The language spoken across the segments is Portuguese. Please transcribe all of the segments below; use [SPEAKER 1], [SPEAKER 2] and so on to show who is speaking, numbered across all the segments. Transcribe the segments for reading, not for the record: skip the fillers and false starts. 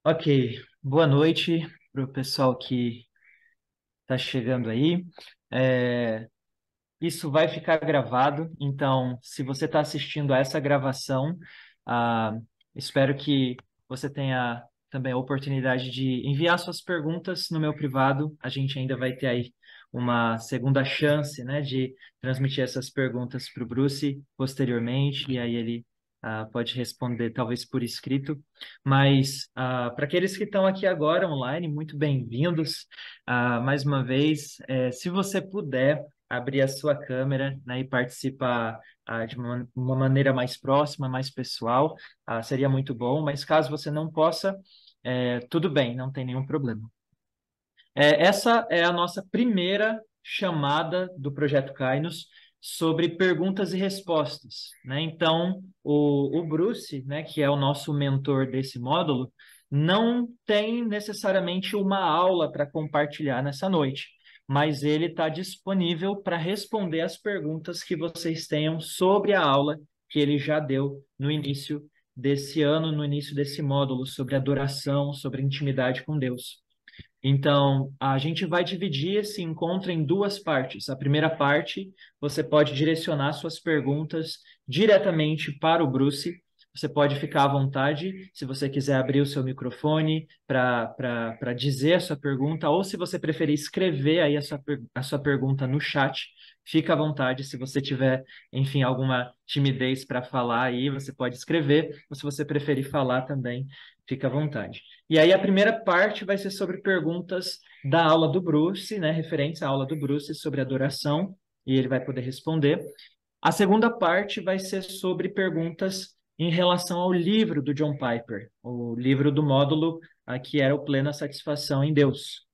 [SPEAKER 1] Ok, boa noite para o pessoal que está chegando aí. É, isso vai ficar gravado, então, se você está assistindo a essa gravação, ah, espero que você tenha também a oportunidade de enviar suas perguntas no meu privado. A gente ainda vai ter aí uma segunda chance, né, de transmitir essas perguntas para o Bruce posteriormente, e aí ele pode responder talvez por escrito. Mas para aqueles que estão aqui agora online, muito bem-vindos. Mais uma vez, se você puder abrir a sua câmera, né, e participar de uma maneira mais próxima, mais pessoal, seria muito bom, mas caso você não possa, tudo bem, não tem nenhum problema. Essa é a nossa primeira chamada do Projeto Kainos sobre perguntas e respostas, né? Então, o Bruce, né, que é o nosso mentor desse módulo, não tem necessariamente uma aula para compartilhar nessa noite, mas ele está disponível para responder as perguntas que vocês tenham sobre a aula que ele já deu no início desse ano, no início desse módulo, sobre adoração, sobre intimidade com Deus. Então, a gente vai dividir esse encontro em duas partes. A primeira parte, você pode direcionar suas perguntas diretamente para o Bruce. Você pode ficar à vontade, se você quiser abrir o seu microfone para dizer a sua pergunta, ou se você preferir escrever aí a sua pergunta no chat, fica à vontade. Se você tiver, enfim, alguma timidez para falar aí, você pode escrever, ou se você preferir falar também, fica à vontade. E aí a primeira parte vai ser sobre perguntas da aula do Bruce, né, referentes à aula do Bruce sobre adoração, e ele vai poder responder. A segunda parte vai ser sobre perguntas em relação ao livro do John Piper, o livro do módulo que era o Plena Satisfação em Deus.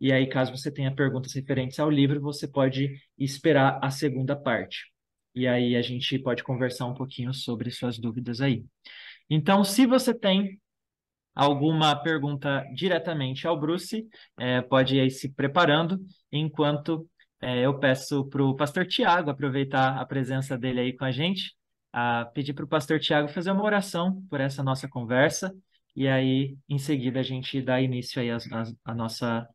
[SPEAKER 1] E aí, caso você tenha perguntas referentes ao livro, você pode esperar a segunda parte. E aí a gente pode conversar um pouquinho sobre suas dúvidas aí. Então, se você tem alguma pergunta diretamente ao Bruce, pode ir aí se preparando, enquanto eu peço para o pastor Tiago aproveitar a presença dele aí com a gente, pedir para o pastor Tiago fazer uma oração por essa nossa conversa, e aí, em seguida, a gente dá início aí a nossa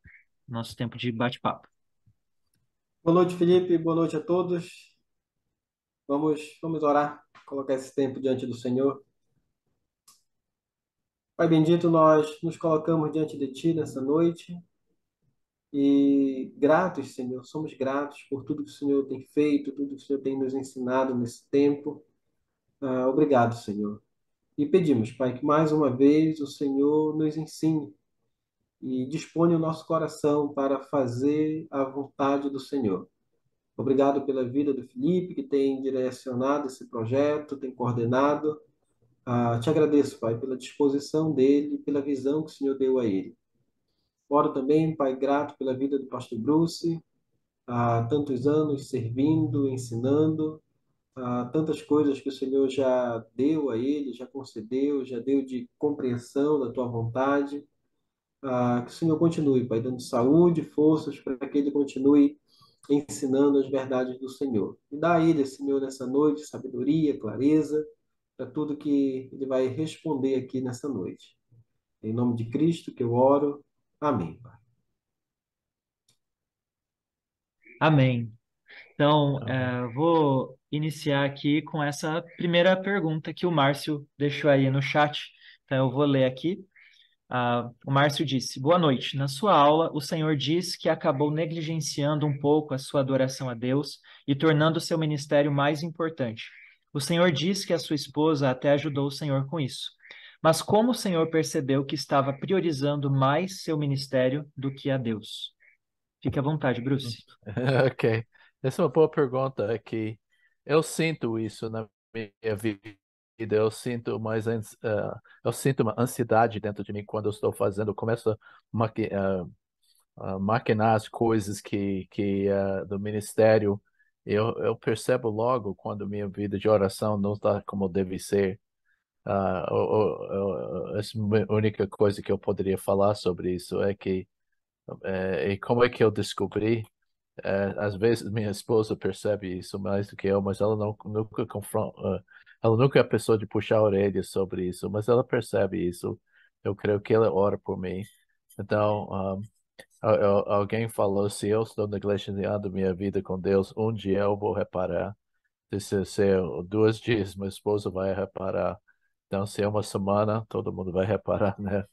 [SPEAKER 1] nosso tempo de bate-papo.
[SPEAKER 2] Boa noite, Felipe. Boa noite a todos. Vamos orar, colocar esse tempo diante do Senhor. Pai bendito, nós nos colocamos diante de Ti nessa noite e gratos, Senhor, somos gratos por tudo que o Senhor tem feito, tudo que o Senhor tem nos ensinado nesse tempo. Obrigado, Senhor. E pedimos, Pai, que mais uma vez o Senhor nos ensine e disponha o nosso coração para fazer a vontade do Senhor. Obrigado pela vida do Felipe, que tem direcionado esse projeto, tem coordenado. Te agradeço, Pai, pela disposição dele, pela visão que o Senhor deu a ele. Oro também, Pai, grato pela vida do pastor Bruce, há tantos anos servindo, ensinando, há tantas coisas que o Senhor já deu a ele, já concedeu, já deu de compreensão da tua vontade. Que o Senhor continue, Pai, dando saúde, forças para que ele continue ensinando as verdades do Senhor. E dá a ele, Senhor, nessa noite, sabedoria, clareza, para tudo que ele vai responder aqui nessa noite. Em nome de Cristo que eu oro. Amém, Pai.
[SPEAKER 1] Amém. Então,
[SPEAKER 3] Amém.
[SPEAKER 1] vou iniciar aqui com essa primeira pergunta que o Márcio deixou aí no chat. Então, eu vou ler aqui. O Márcio disse: Boa noite. Na sua aula, o senhor diz que acabou negligenciando um pouco a sua adoração a Deus e tornando seu ministério mais importante. O senhor diz que a sua esposa até ajudou o senhor com isso. Mas como o senhor percebeu que estava priorizando mais seu ministério do que a Deus? Fique à vontade, Bruce.
[SPEAKER 3] Ok. Essa é uma boa pergunta. É que eu sinto isso na minha vida. Eu sinto uma ansiedade dentro de mim quando eu estou fazendo. Eu começo a maquinar as coisas do ministério. Eu percebo logo quando minha vida de oração não está como deve ser. Essa é a única coisa que eu poderia falar sobre isso é que e como é que eu descobri? Às vezes minha esposa percebe isso mais do que eu, mas ela nunca confronta, ela nunca é a pessoa de puxar a orelha sobre isso, mas ela percebe isso. eu creio que Ele ora por mim. Então, alguém falou, se eu estou negligenciando minha vida com Deus, um dia eu vou reparar. Se ser 2 dias, minha esposa vai reparar. Então, se é uma semana, todo mundo vai reparar, né?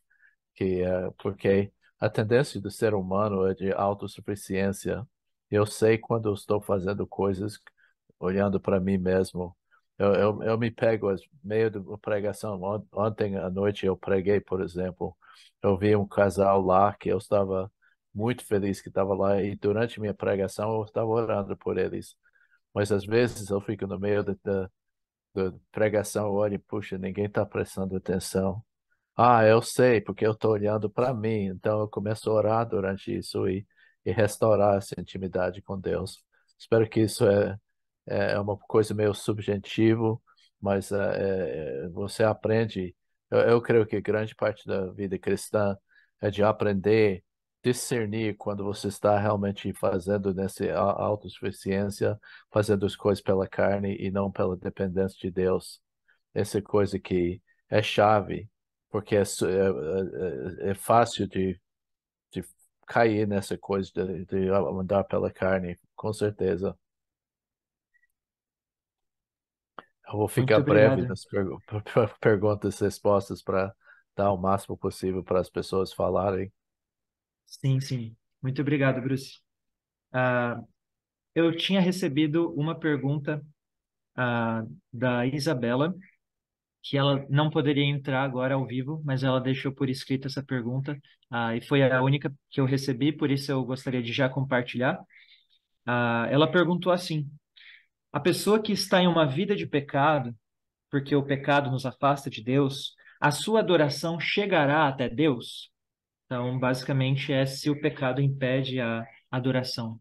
[SPEAKER 3] Porque a tendência do ser humano é de autossuficiência. Eu sei quando eu estou fazendo coisas olhando para mim mesmo. Eu me pego no meio de uma pregação. Ontem à noite eu preguei, por exemplo. Eu vi um casal lá que eu estava muito feliz que estava lá e durante minha pregação eu estava orando por eles. Mas às vezes eu fico no meio da pregação, eu olho e, puxa, ninguém está prestando atenção. Ah, eu sei, porque eu estou olhando para mim, então eu começo a orar durante isso e restaurar essa intimidade com Deus. Espero que isso é uma coisa meio subjetivo, mas você aprende. Eu creio que grande parte da vida cristã é de aprender, discernir quando você está realmente fazendo nessa autossuficiência, fazendo as coisas pela carne e não pela dependência de Deus. Essa coisa que é chave, porque é fácil de cair nessa coisa de andar pela carne, com certeza. Eu vou
[SPEAKER 1] Muito
[SPEAKER 3] ficar breve
[SPEAKER 1] obrigado.
[SPEAKER 3] nas perguntas e respostas para dar o máximo possível para as pessoas falarem.
[SPEAKER 1] Sim, sim. Muito obrigado, Bruce. Ah, eu tinha recebido uma pergunta, da Isabela, que ela não poderia entrar agora ao vivo, mas ela deixou por escrito essa pergunta, e foi a única que eu recebi, por isso eu gostaria de já compartilhar. Ela perguntou assim: a pessoa que está em uma vida de pecado, porque o pecado nos afasta de Deus, a sua adoração chegará até Deus? Então, basicamente, é se o pecado impede a adoração.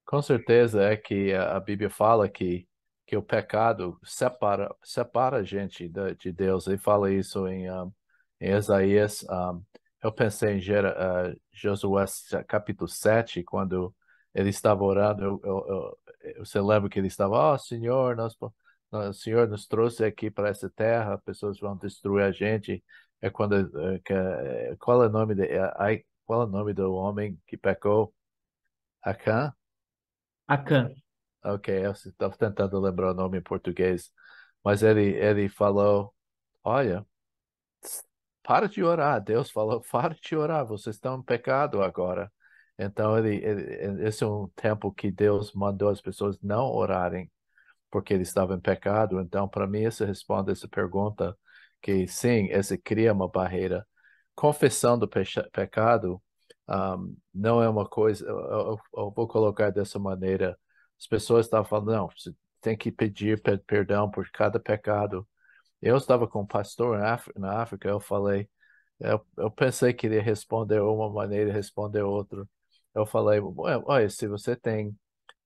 [SPEAKER 3] Com certeza é que a Bíblia fala que o pecado separa a gente de Deus. Ele fala isso em Isaías. Eu pensei em Josué capítulo 7, quando ele estava orando. Você lembra que ele estava, Senhor, o Senhor nos trouxe aqui para essa terra, pessoas vão destruir a gente. É quando, qual é o nome qual é o nome do homem que pecou? Acã?
[SPEAKER 1] Acã.
[SPEAKER 3] Ok, eu estava tentando lembrar o nome em português, mas ele falou, olha, para de orar. Deus falou, para de orar, vocês estão em pecado agora. Então, esse é um tempo que Deus mandou as pessoas não orarem, porque eles estavam em pecado. Então, para mim, isso responde essa pergunta, que sim, esse cria uma barreira. Confessando pecado, não é uma coisa, eu vou colocar dessa maneira. As pessoas estavam falando, não, você tem que pedir perdão por cada pecado. Eu estava com um pastor na África, eu falei, eu pensei que ele ia responder uma maneira e responder outra. Eu falei, olha, se você tem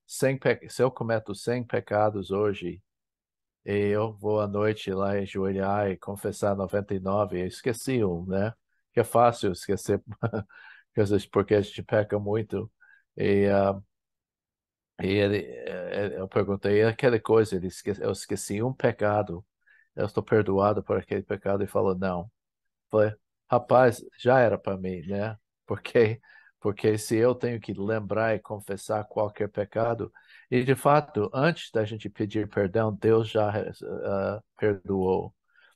[SPEAKER 3] 100 se eu cometo 100 pecados hoje, e eu vou à noite lá ajoelhar e confessar 99, eu esqueci um, né? Que é fácil esquecer, porque a gente peca muito. E, eu perguntei aquela coisa, eu esqueci um pecado, eu estou perdoado por aquele pecado. Ele falou, não. Falei, rapaz, já era para mim, né? Porque, porque se eu tenho que lembrar e confessar qualquer pecado, e de fato, antes da gente pedir perdão, Deus já perdoou.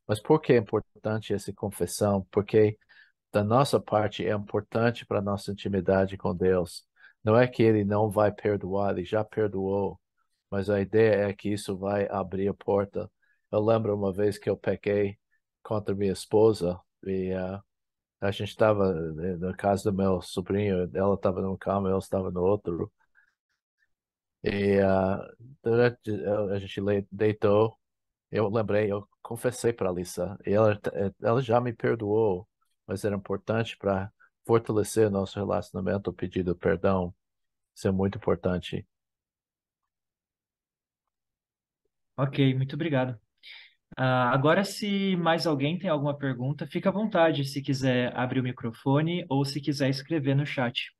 [SPEAKER 3] Mas por que é importante essa confissão? Porque da nossa parte é importante para a nossa intimidade com Deus. Não é que Ele não vai perdoar, Ele já perdoou, mas a ideia é que isso vai abrir a porta. Eu lembro uma vez que eu pequei contra minha esposa e a gente estava na casa do meu sobrinho, ela estava numa cama, eu estava no outro. E a gente deitou, eu lembrei, eu confessei para a Lisa, e ela já me perdoou, mas era importante para fortalecer nosso relacionamento, o pedido perdão. Isso é muito importante.
[SPEAKER 1] Ok, muito obrigado. Agora, se mais alguém tem alguma pergunta, fica à vontade se quiser abrir o microfone ou se quiser escrever no chat.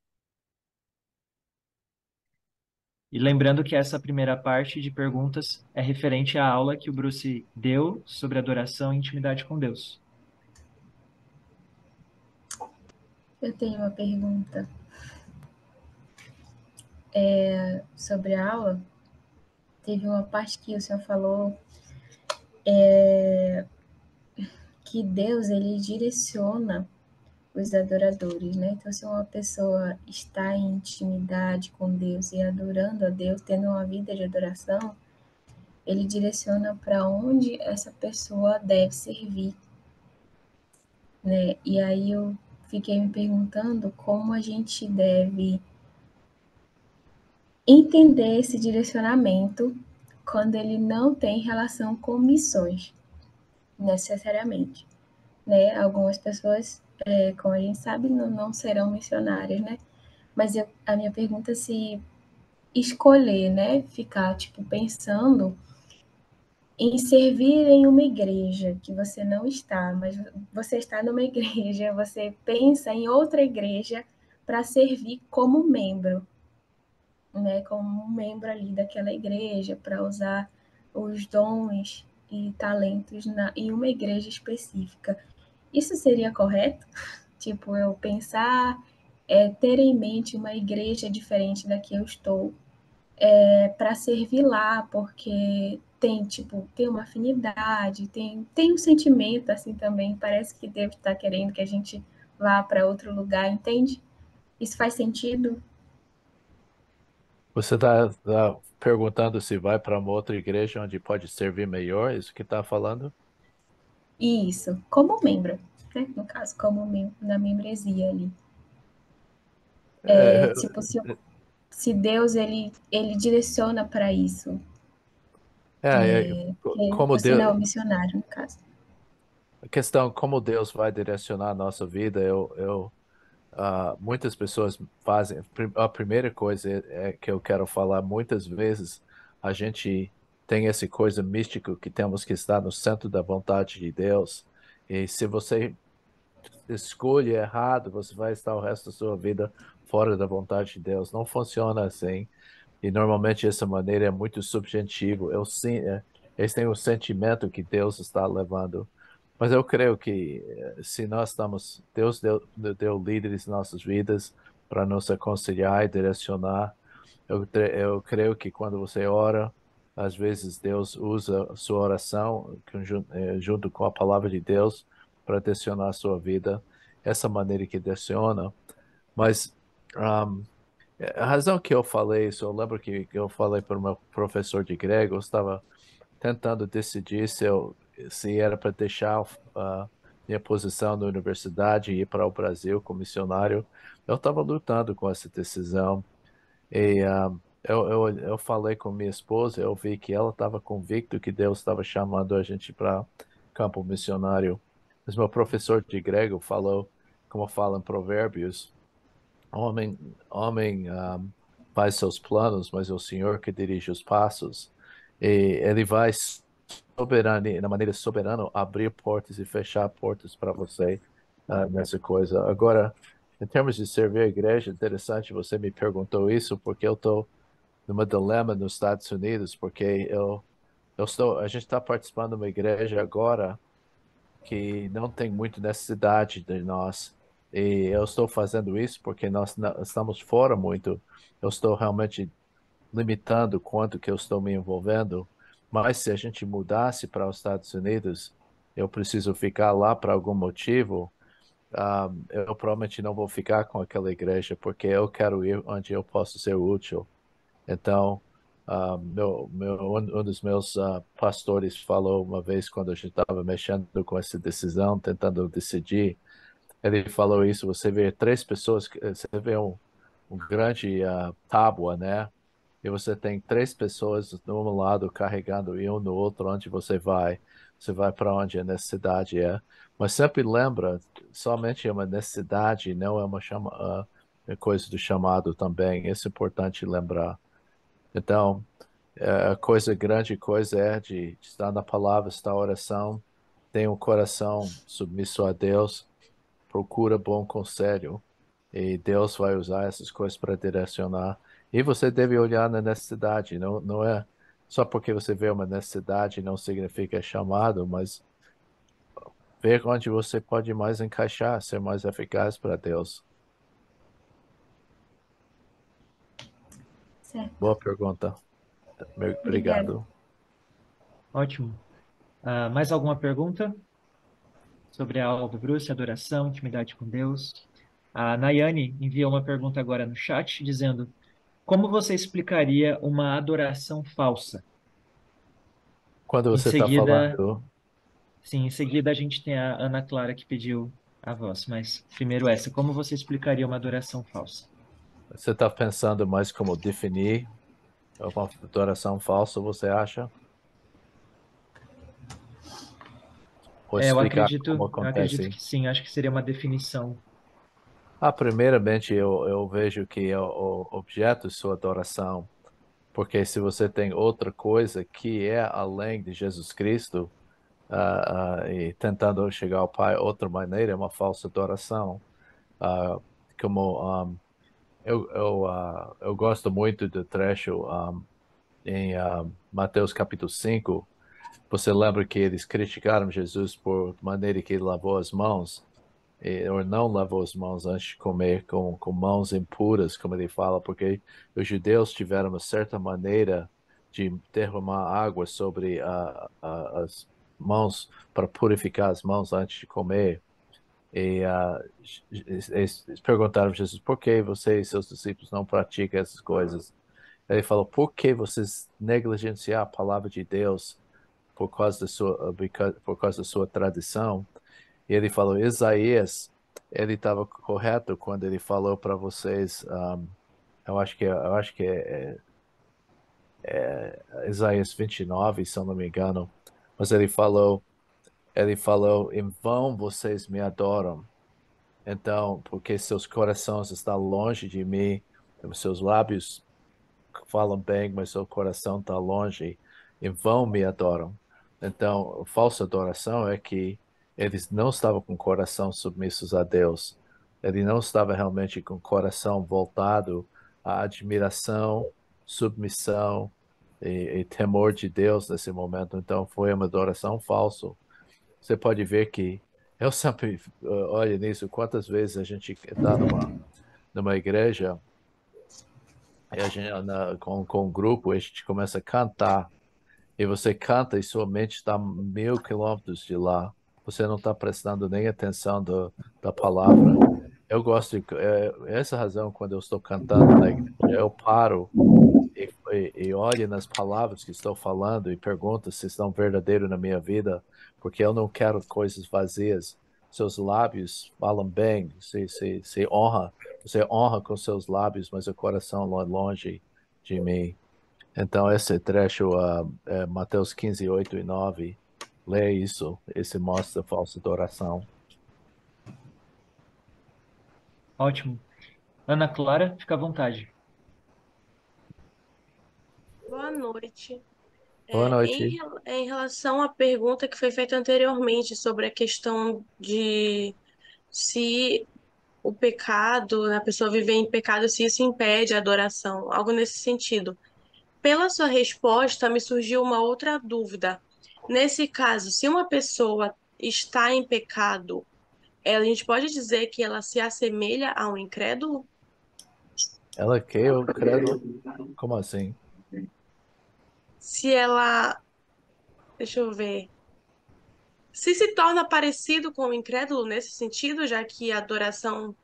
[SPEAKER 1] E lembrando que essa primeira parte de perguntas é referente à aula que o Bruce deu sobre adoração e intimidade com Deus.
[SPEAKER 4] Eu tenho uma pergunta sobre a aula. Teve uma parte que o senhor falou que Deus ele direciona os adoradores, né? Então, se uma pessoa está em intimidade com Deus e adorando a Deus, tendo uma vida de adoração, ele direciona para onde essa pessoa deve servir, né? E aí eu fiquei me perguntando como a gente deve entender esse direcionamento quando ele não tem relação com missões, necessariamente, né? Algumas pessoas, como a gente sabe, não serão missionárias, né? Mas a minha pergunta é se escolher, né? Ficar, tipo, pensando em servir em uma igreja que você não está, mas você está numa igreja, você pensa em outra igreja para servir como membro, né? Como um membro ali daquela igreja, para usar os dons e talentos em uma igreja específica. Isso seria correto? Tipo, eu pensar, ter em mente uma igreja diferente da que eu estou, para servir lá, porque tem, tipo, tem uma afinidade, tem um sentimento assim também. Parece que Deus está querendo que a gente vá para outro lugar, entende? Isso faz sentido?
[SPEAKER 3] Você está perguntando se vai para uma outra igreja onde pode servir melhor? Isso que está falando?
[SPEAKER 4] Isso, como membro, né? No caso, como na membresia ali.
[SPEAKER 3] É,
[SPEAKER 4] Tipo, se Deus ele direciona para isso, que
[SPEAKER 3] como
[SPEAKER 4] você não é
[SPEAKER 3] Deus,
[SPEAKER 4] um missionário, no caso.
[SPEAKER 3] a questão como Deus vai direcionar a nossa vida, muitas pessoas fazem. A primeira coisa é que eu quero falar muitas vezes, a gente tem essa coisa mística que temos que estar no centro da vontade de Deus. E se você escolhe errado, você vai estar o resto da sua vida fora da vontade de Deus. Não funciona assim. E normalmente essa maneira é muito subjetivo. Eles têm o sentimento que Deus está levando. Mas eu creio que se nós estamos, Deus deu líderes em nossas vidas para nos aconselhar e direcionar. Eu creio que quando você ora, às vezes Deus usa a sua oração junto com a palavra de Deus para direcionar a sua vida. Essa maneira que direciona. Mas um, a razão que eu falei isso, eu lembro que eu falei para o meu professor de grego, eu estava tentando decidir se era para deixar minha posição na universidade e ir para o Brasil como missionário. Eu estava lutando com essa decisão e eu falei com minha esposa, eu vi que ela estava convicta que Deus estava chamando a gente para campo missionário. Mas meu professor de grego falou, como fala em Provérbios, Homem, homem faz seus planos, mas é o Senhor que dirige os passos. E ele vai soberano, na maneira soberana, abrir portas e fechar portas para você nessa coisa. Agora, em termos de servir a igreja, interessante você me perguntou isso, porque eu estou numa dilema nos Estados Unidos, porque a gente está participando de uma igreja agora que não tem muito necessidade de nós. E eu estou fazendo isso porque nós estamos fora muito. Eu estou realmente limitando quanto que eu estou me envolvendo. Mas se a gente mudasse para os Estados Unidos, eu preciso ficar lá por algum motivo. Eu provavelmente não vou ficar com aquela igreja porque eu quero ir onde eu posso ser útil. Então, um dos meus pastores falou uma vez quando a gente estava mexendo com essa decisão, tentando decidir, ele falou isso, você vê três pessoas, você vê um grande tábua, né? E você tem três pessoas de um lado carregando e um no outro, onde você vai para onde a necessidade é. Mas sempre lembra, somente é uma necessidade, não é uma coisa do chamado também. Isso é importante lembrar. Então, a coisa grande coisa é de estar na palavra, estar na oração, tem um coração submisso a Deus, procura bom conselho e Deus vai usar essas coisas para direcionar. E você deve olhar na necessidade, não é só porque você vê uma necessidade não significa chamado, mas ver onde você pode mais encaixar, ser mais eficaz para Deus.
[SPEAKER 4] Certo.
[SPEAKER 3] Boa pergunta.
[SPEAKER 4] Obrigada.
[SPEAKER 3] Obrigado.
[SPEAKER 1] Ótimo. Mais alguma pergunta sobre a aula do Bruce, adoração, intimidade com Deus? A Nayane enviou uma pergunta agora no chat, dizendo: como você explicaria uma adoração falsa?
[SPEAKER 3] Quando
[SPEAKER 1] Em
[SPEAKER 3] você está
[SPEAKER 1] seguida,
[SPEAKER 3] falando,
[SPEAKER 1] sim, em seguida a gente tem a Ana Clara que pediu a voz, mas primeiro essa: como você explicaria uma adoração falsa?
[SPEAKER 3] você está pensando mais como definir uma adoração falsa, você acha? Ou
[SPEAKER 1] Eu
[SPEAKER 3] explicar
[SPEAKER 1] acredito,
[SPEAKER 3] como
[SPEAKER 1] eu acredito
[SPEAKER 3] acontece?
[SPEAKER 1] que sim, acho que seria uma definição.
[SPEAKER 3] Primeiramente, eu vejo que é o objeto de sua adoração, porque se você tem outra coisa que é além de Jesus Cristo, e tentando chegar ao Pai de outra maneira, é uma falsa adoração. Ah, como eu gosto muito do trecho em Mateus capítulo 5. Você lembra que eles criticaram Jesus por maneira que ele lavou as mãos, ou não lavou as mãos antes de comer com mãos impuras, como ele fala, porque os judeus tiveram uma certa maneira de derramar água sobre as mãos para purificar as mãos antes de comer. E eles perguntaram a Jesus, por que você e seus discípulos não praticam essas coisas? Ele falou, por que vocês negligenciam a palavra de Deus por causa por causa da sua tradição? E ele falou, Isaías, ele estava correto quando ele falou para vocês, eu acho que é Isaías 29, se eu não me engano, mas ele falou, em vão vocês me adoram. Então, porque seus corações estão longe de mim, seus lábios falam bem, mas seu coração está longe, em vão me adoram. Então, a falsa adoração é que eles não estavam com o coração submissos a Deus. Ele não estava realmente com o coração voltado à admiração, submissão e temor de Deus nesse momento. Então, foi uma adoração falsa. Você pode ver que eu sempre olho nisso, quantas vezes a gente está numa igreja e a gente, com um grupo, a gente começa a cantar, e você canta e sua mente está 1.000 quilômetros de lá. Você não está prestando nem atenção da palavra. Eu gosto essa razão, quando eu estou cantando na igreja, eu paro e olho nas palavras que estou falando e pergunto se estão verdadeiras na minha vida, porque eu não quero coisas vazias. Seus lábios falam bem, se honra, você honra com seus lábios, mas o coração longe de mim. Então, esse trecho, é Mateus 15, 8 e 9, lê isso, esse mostra a falsa adoração.
[SPEAKER 1] Ótimo. Ana Clara, fica à vontade.
[SPEAKER 5] Boa noite.
[SPEAKER 3] Boa noite.
[SPEAKER 5] Em relação à pergunta que foi feita anteriormente sobre a questão de se o pecado, a pessoa viver em pecado, se isso impede a adoração, algo nesse sentido. Pela sua resposta, me surgiu uma outra dúvida. Nesse caso, se uma pessoa está em pecado, a gente pode dizer que ela se assemelha a um incrédulo?
[SPEAKER 3] Ela que eu credo? Como assim?
[SPEAKER 5] Se ela, deixa eu ver. Se torna parecido com o incrédulo nesse sentido, já que a adoração,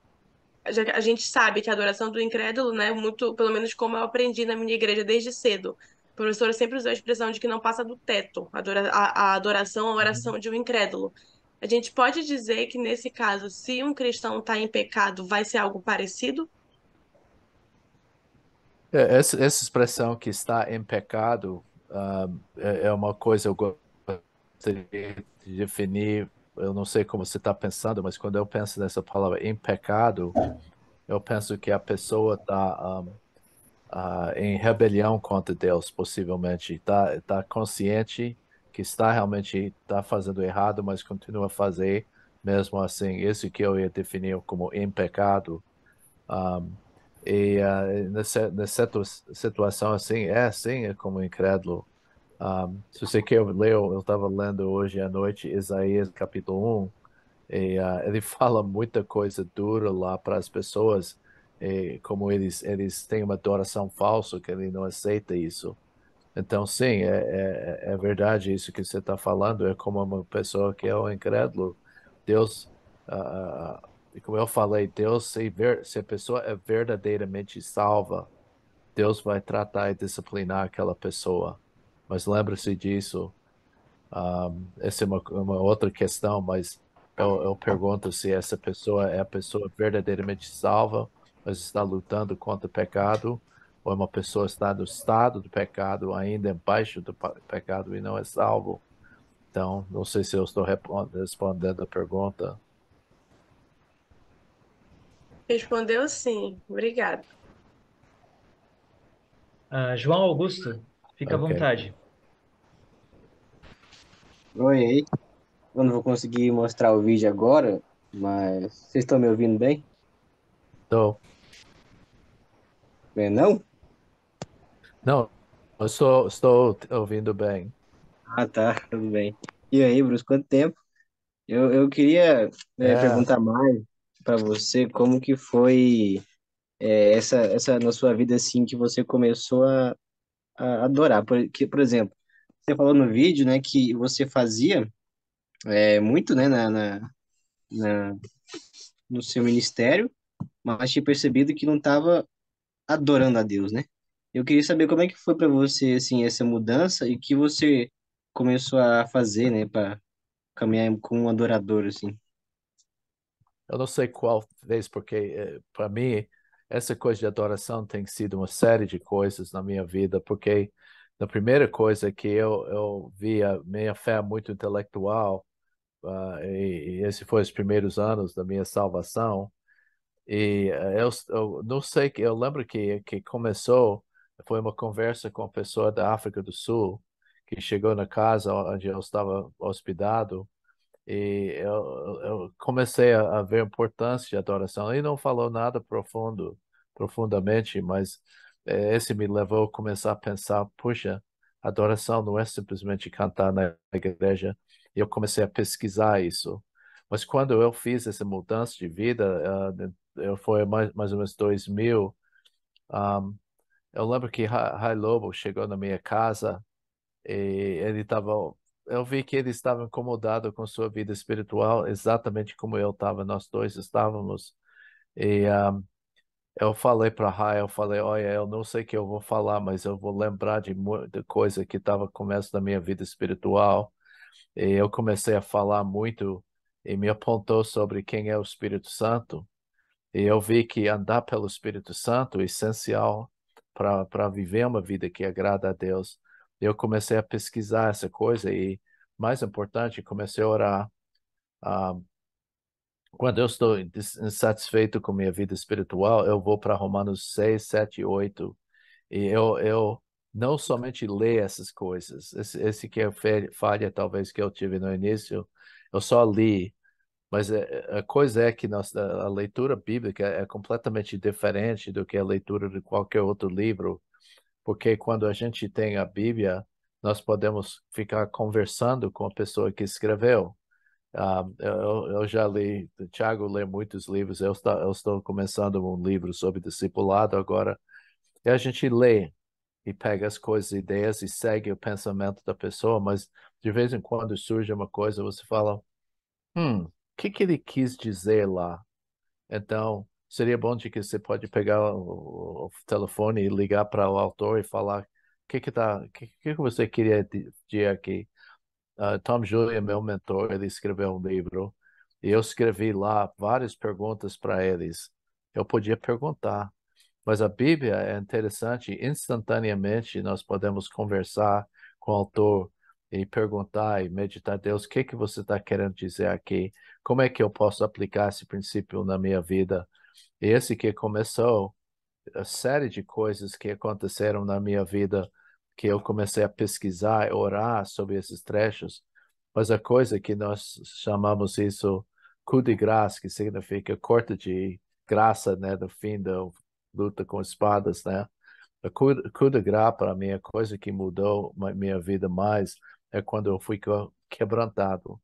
[SPEAKER 5] já que a gente sabe que a adoração do incrédulo, né, muito, pelo menos como eu aprendi na minha igreja desde cedo, a professora sempre usou a expressão de que não passa do teto, a adoração, a oração de um incrédulo. A gente pode dizer que nesse caso, se um cristão está em pecado, vai ser algo parecido?
[SPEAKER 3] Essa expressão que está em pecado, é uma coisa eu gostaria de definir. Eu não sei como você está pensando, mas quando eu penso nessa palavra em pecado, eu penso que a pessoa está em rebelião contra Deus, possivelmente. Tá consciente que está realmente está fazendo errado, mas continua a fazer mesmo assim. Isso que eu ia definir como em pecado. Um, nessa situação assim, assim, é como incrédulo. Se você quer ler, eu estava lendo hoje à noite Isaías capítulo 1, e ele fala muita coisa dura lá para as pessoas, como eles têm uma adoração falsa, que ele não aceita isso. Então, sim, é verdade isso que você está falando. É como uma pessoa que é um incrédulo. Deus, como eu falei, Deus, se a pessoa é verdadeiramente salva, Deus vai tratar e disciplinar aquela pessoa. Mas lembre-se disso. Essa é uma outra questão, mas eu pergunto se essa pessoa é a pessoa verdadeiramente salva, mas está lutando contra o pecado, ou é uma pessoa que está no estado do pecado, ainda embaixo do pecado e não é salvo. Então, não sei se eu estou respondendo a pergunta.
[SPEAKER 5] Respondeu sim. Obrigada.
[SPEAKER 1] João Augusto, fica à
[SPEAKER 3] Ok.
[SPEAKER 1] vontade.
[SPEAKER 6] Oi, aí. Eu não vou conseguir mostrar o vídeo agora, mas vocês estão me ouvindo bem?
[SPEAKER 3] Então,
[SPEAKER 6] Bem, não?
[SPEAKER 3] não, eu estou ouvindo bem.
[SPEAKER 6] Ah, tá, tudo bem. E aí, Bruce, quanto tempo? Eu queria
[SPEAKER 3] É,
[SPEAKER 6] perguntar mais para você como que foi essa na sua vida assim que você começou a adorar. Por exemplo, você falou no vídeo, né, que você fazia muito, né, na- no seu ministério, mas tinha percebido que não estava adorando a Deus, né? Eu queria saber como é que foi para você assim essa mudança e que você começou a fazer, né, para caminhar como um adorador assim.
[SPEAKER 3] eu não sei qual vez, porque para mim essa coisa de adoração tem sido uma série de coisas na minha vida, porque a primeira coisa é que eu vi a minha fé muito intelectual, e esse foi os primeiros anos da minha salvação, e eu não sei, eu lembro que começou, foi uma conversa com uma pessoa da África do Sul, que chegou na casa onde eu estava hospedado, e eu comecei a ver a importância de adoração. Ele não falou nada profundamente, mas esse me levou a começar a pensar, puxa, adoração não é simplesmente cantar na igreja. E eu comecei a pesquisar isso. Mas quando eu fiz essa mudança de vida, foi mais ou menos 2000, eu lembro que Rai Lobo chegou na minha casa e ele estava, eu vi que ele estava incomodado com sua vida espiritual, exatamente como eu estava, nós dois estávamos. E eu falei para Rai, eu falei, olha, eu não sei o que eu vou falar, mas eu vou lembrar de muita coisa que estava no começo da minha vida espiritual. E eu comecei a falar muito e me apontou sobre quem é o Espírito Santo. E eu vi que andar pelo Espírito Santo é essencial para viver uma vida que agrada a Deus. Eu comecei a pesquisar essa coisa e, mais importante, comecei a orar. Ah, quando eu estou insatisfeito com minha vida espiritual, eu vou para Romanos 6, 7 e 8. E eu não somente leio essas coisas. Esse que é a falha, talvez, que eu tive no início. Eu só li. Mas a coisa é que a leitura bíblica é completamente diferente do que a leitura de qualquer outro livro, porque quando a gente tem a Bíblia, nós podemos ficar conversando com a pessoa que escreveu. Eu já li, o Thiago lê muitos livros, eu estou começando um livro sobre discipulado agora, e a gente lê e pega as coisas, ideias e segue o pensamento da pessoa, mas de vez em quando surge uma coisa, você fala, o que ele quis dizer lá? Então, seria bom de que você pode pegar o telefone e ligar para o autor e falar o que você queria dizer aqui. Tom Júlio é meu mentor, ele escreveu um livro e eu escrevi lá várias perguntas para eles. Eu podia perguntar, mas a Bíblia é interessante, instantaneamente nós podemos conversar com o autor e perguntar e meditar, Deus, o que que você está querendo dizer aqui? Como é que eu posso aplicar esse princípio na minha vida? E esse que começou a série de coisas que aconteceram na minha vida, que eu comecei a pesquisar e orar sobre esses trechos, mas a coisa que nós chamamos isso coup de grâce, que significa corte de graça, né, do fim da luta com espadas, né? A coup de grâce para mim, a coisa que mudou minha vida mais é quando eu fui quebrantado.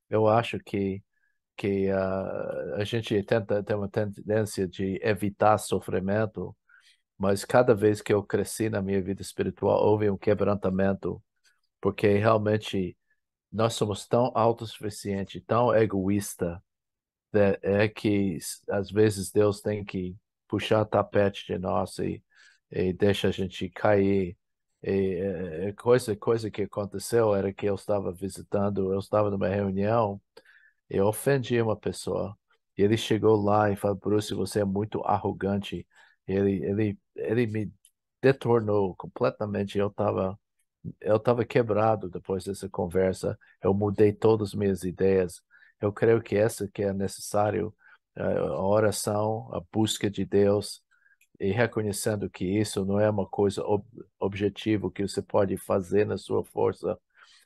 [SPEAKER 3] Eu acho que que a gente tem uma tendência de evitar sofrimento, mas cada vez que eu cresci na minha vida espiritual, houve um quebrantamento, porque realmente nós somos tão autossuficientes, tão egoísta, é que às vezes Deus tem que puxar o tapete de nós e deixa a gente cair. Coisa que aconteceu era que eu estava numa reunião, eu ofendi uma pessoa. E ele chegou lá e falou, Bruce, você é muito arrogante. Ele me detornou completamente. Eu estava quebrado depois dessa conversa. Eu mudei todas as minhas ideias. Eu creio que essa que é necessário, a oração, a busca de Deus e reconhecendo que isso não é uma coisa objetiva que você pode fazer na sua força.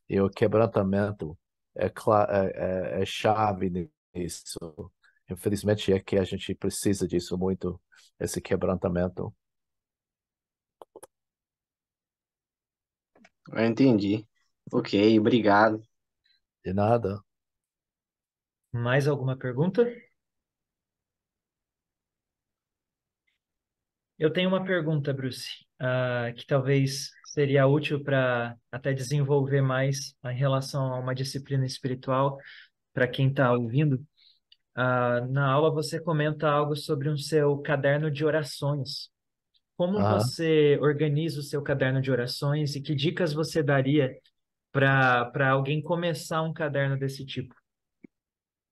[SPEAKER 3] E o quebrantamento é chave nisso. Infelizmente é que a gente precisa disso muito, esse quebrantamento.
[SPEAKER 6] Eu entendi. Ok, obrigado.
[SPEAKER 3] De nada.
[SPEAKER 1] Mais alguma pergunta? Eu tenho uma pergunta, Bruce, que talvez seria útil para até desenvolver mais em relação a uma disciplina espiritual para quem está ouvindo. Na aula você comenta algo sobre um seu caderno de orações. Como
[SPEAKER 3] Aham.
[SPEAKER 1] você organiza o seu caderno de orações e que dicas você daria para alguém começar um caderno desse tipo?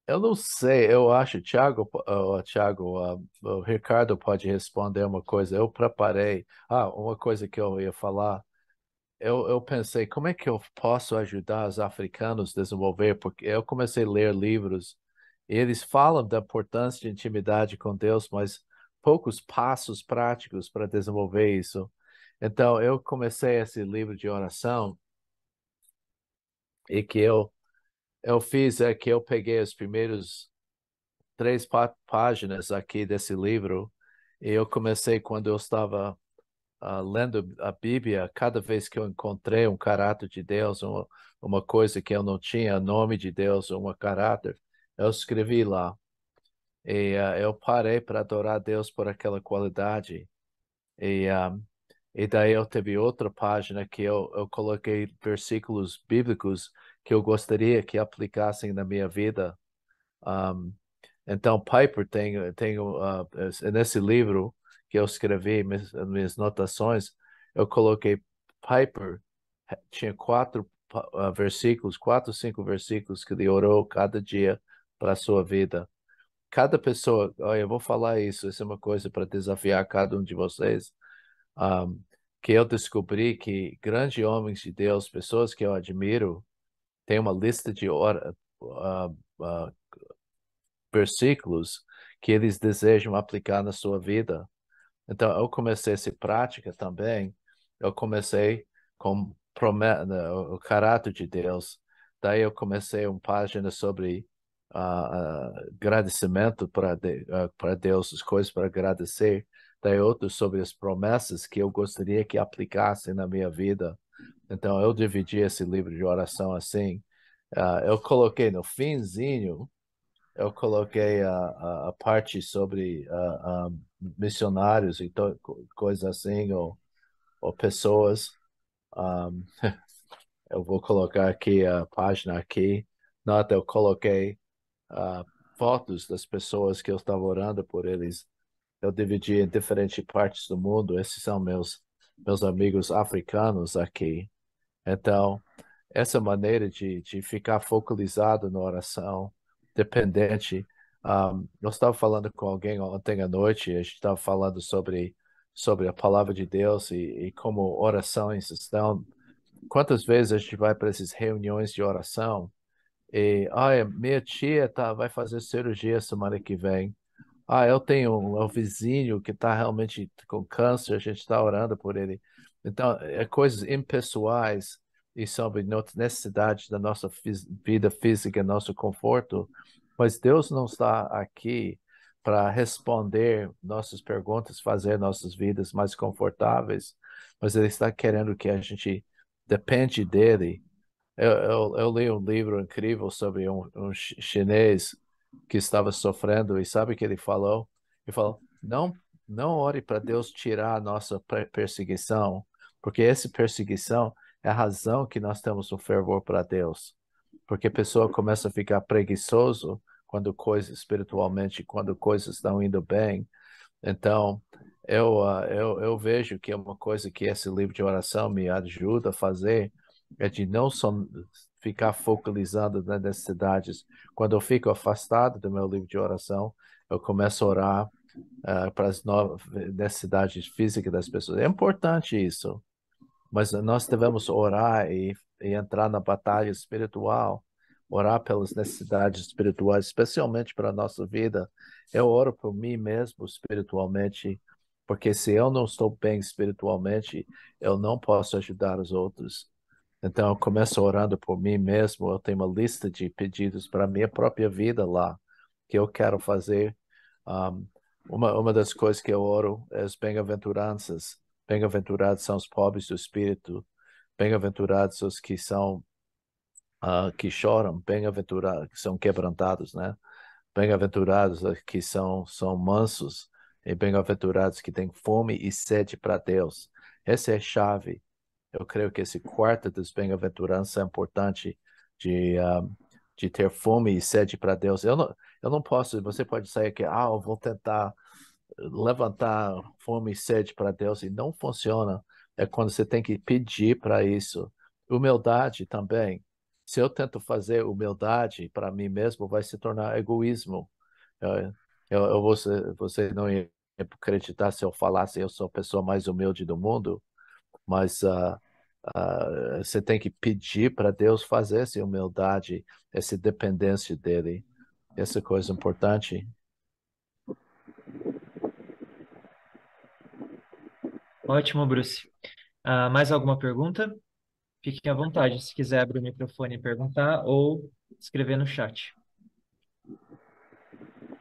[SPEAKER 3] Eu não sei, eu acho, Thiago, o Ricardo pode responder uma coisa. Eu preparei. Uma coisa que eu ia falar. Eu pensei, como é que eu posso ajudar os africanos a desenvolver? Porque eu comecei a ler livros e eles falam da importância de intimidade com Deus, mas poucos passos práticos para desenvolver isso. Então, eu comecei esse livro de oração e eu fiz é que eu peguei os primeiros três páginas aqui desse livro e eu comecei quando eu estava lendo a Bíblia, cada vez que eu encontrei um caráter de Deus, uma coisa que eu não tinha, nome de Deus, um caráter, eu escrevi lá. E eu parei para adorar Deus por aquela qualidade. E, e daí eu teve outra página que eu coloquei versículos bíblicos que eu gostaria que aplicassem na minha vida. Um, então, Piper nesse livro que eu escrevi, minhas notações, eu coloquei Piper, tinha versículos, 4, 5 versículos que ele orou cada dia para a sua vida. Cada pessoa, olha, eu vou falar isso é uma coisa para desafiar cada um de vocês, um, que eu descobri que grandes homens de Deus, pessoas que eu admiro, têm uma lista de versículos que eles desejam aplicar na sua vida. Então, eu comecei essa prática também. Eu comecei com o caráter de Deus. Daí eu comecei uma página sobre agradecimento para Deus, as coisas para agradecer. Daí outro sobre as promessas que eu gostaria que aplicassem na minha vida. Então, eu dividi esse livro de oração assim. Eu coloquei no finzinho eu coloquei a parte sobre missionários e coisas assim, ou pessoas. Um, eu vou colocar aqui a página aqui. Nota, eu coloquei fotos das pessoas que eu estava orando por eles. Eu dividi em diferentes partes do mundo. Esses são meus amigos africanos aqui. Então, essa maneira de ficar focalizado na oração, dependente. Eu estava falando com alguém ontem à noite, a gente estava falando sobre a palavra de Deus e como orações estão. Quantas vezes a gente vai para essas reuniões de oração e, minha tia vai fazer cirurgia semana que vem. Eu tenho um vizinho que está realmente com câncer, a gente está orando por ele. Então, é coisas impessoais e sobre necessidades da nossa vida física, nosso conforto, mas Deus não está aqui para responder nossas perguntas, fazer nossas vidas mais confortáveis, mas Ele está querendo que a gente depende dele. Eu li um livro incrível sobre um chinês que estava sofrendo, e sabe o que ele falou? Ele falou, não ore para Deus tirar a nossa perseguição, porque essa perseguição é a razão que nós temos um fervor para Deus. Porque a pessoa começa a ficar preguiçoso espiritualmente, quando coisas estão indo bem. Então, eu vejo que é uma coisa que esse livro de oração me ajuda a fazer, é de não só ficar focalizando nas necessidades. Quando eu fico afastado do meu livro de oração, eu começo a orar para as necessidades físicas das pessoas. É importante isso, mas nós devemos orar e entrar na batalha espiritual, orar pelas necessidades espirituais, especialmente para a nossa vida. Eu oro por mim mesmo espiritualmente, porque se eu não estou bem espiritualmente, eu não posso ajudar os outros. Então, eu começo orando por mim mesmo. Eu tenho uma lista de pedidos para a minha própria vida lá, que eu quero fazer. Um, uma das coisas que eu oro é as bem-aventuranças. Bem-aventurados são os pobres do espírito. Bem-aventurados os que são que choram. Bem-aventurados que são quebrantados, né? Bem-aventurados os que são mansos. E bem-aventurados que têm fome e sede para Deus. Essa é a chave. Eu creio que esse quarto das bem-aventuranças é importante de, de ter fome e sede para Deus. Eu não posso, você pode sair aqui, eu vou tentar levantar fome e sede para Deus e não funciona. É quando você tem que pedir para isso. Humildade também. Se eu tento fazer humildade para mim mesmo, vai se tornar egoísmo. Eu, você não ia acreditar se eu falasse eu sou a pessoa mais humilde do mundo, mas você tem que pedir para Deus fazer essa humildade, essa dependência dele. Essa coisa importante.
[SPEAKER 1] Ótimo, Bruce. Mais alguma pergunta? Fique à vontade, se quiser abrir o microfone e perguntar ou escrever no chat.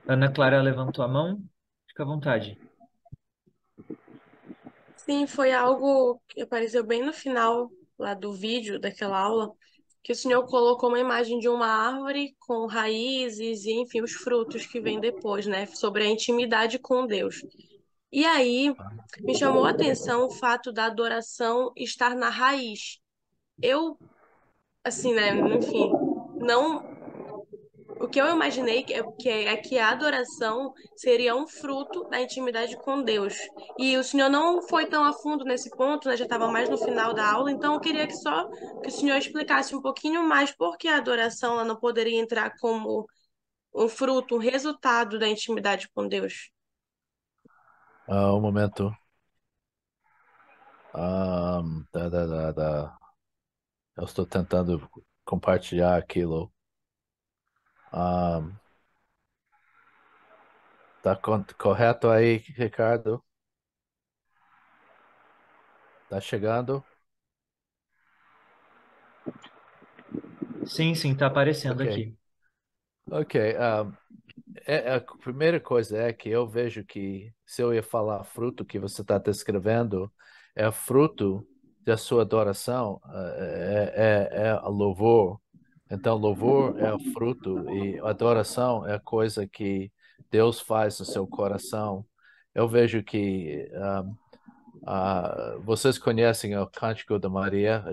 [SPEAKER 1] Ana Clara levantou a mão. Fica à vontade.
[SPEAKER 5] Sim, foi algo que apareceu bem no final lá do vídeo daquela aula, que o senhor colocou uma imagem de uma árvore com raízes e, enfim, os frutos que vêm depois, né? Sobre a intimidade com Deus. E aí me chamou a atenção o fato da adoração estar na raiz. Eu, assim, né? Enfim, não. O que eu imaginei que a adoração seria um fruto da intimidade com Deus. E o senhor não foi tão a fundo nesse ponto, né? Já estava mais no final da aula, então eu queria que o senhor explicasse um pouquinho mais por que a adoração ela não poderia entrar como um fruto, um resultado da intimidade com Deus.
[SPEAKER 3] Um momento. Eu estou tentando compartilhar aquilo. Um, tá correto aí, Ricardo? Tá chegando?
[SPEAKER 1] Sim, sim, está aparecendo
[SPEAKER 3] Ok.
[SPEAKER 1] aqui.
[SPEAKER 3] Ok. A primeira coisa é que eu vejo que se eu ia falar fruto que você está descrevendo, é fruto da sua adoração, é louvor. Então, louvor é o fruto e adoração é a coisa que Deus faz no seu coração. Eu vejo que vocês conhecem o Cântico da Maria?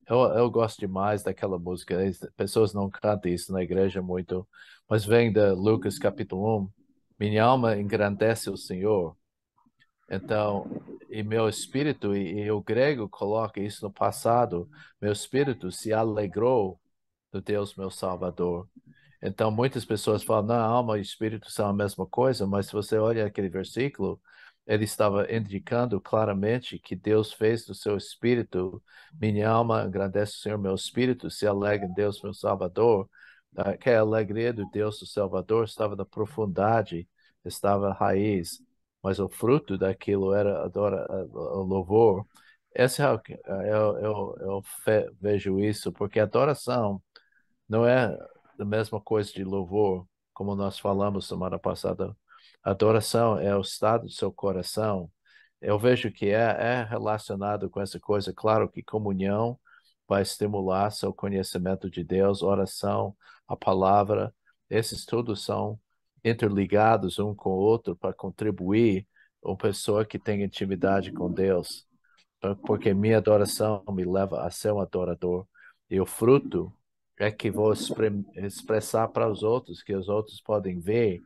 [SPEAKER 3] Eu gosto demais daquela música. As pessoas não cantam isso na igreja muito, mas vem de Lucas capítulo 1. Minha alma engrandece o Senhor. Então, e meu espírito, e o grego coloca isso no passado, meu espírito se alegrou do Deus meu Salvador. Então, muitas pessoas falam, não, alma e espírito são a mesma coisa, mas se você olha aquele versículo, ele estava indicando claramente que Deus fez do seu espírito, minha alma agradece o Senhor, meu espírito se alegra em Deus, meu Salvador, que a alegria do Deus do Salvador estava na profundidade, estava na raiz, mas o fruto daquilo era o louvor. Esse é vejo isso, porque adoração não é a mesma coisa de louvor, como nós falamos semana passada. Adoração é o estado do seu coração. Eu vejo que é relacionado com essa coisa. Claro que comunhão vai estimular seu conhecimento de Deus, oração, a palavra. esses todos são interligados um com o outro para contribuir uma pessoa que tem intimidade com Deus. Porque minha adoração me leva a ser um adorador. E o fruto é que vou expressar para os outros, que os outros podem ver,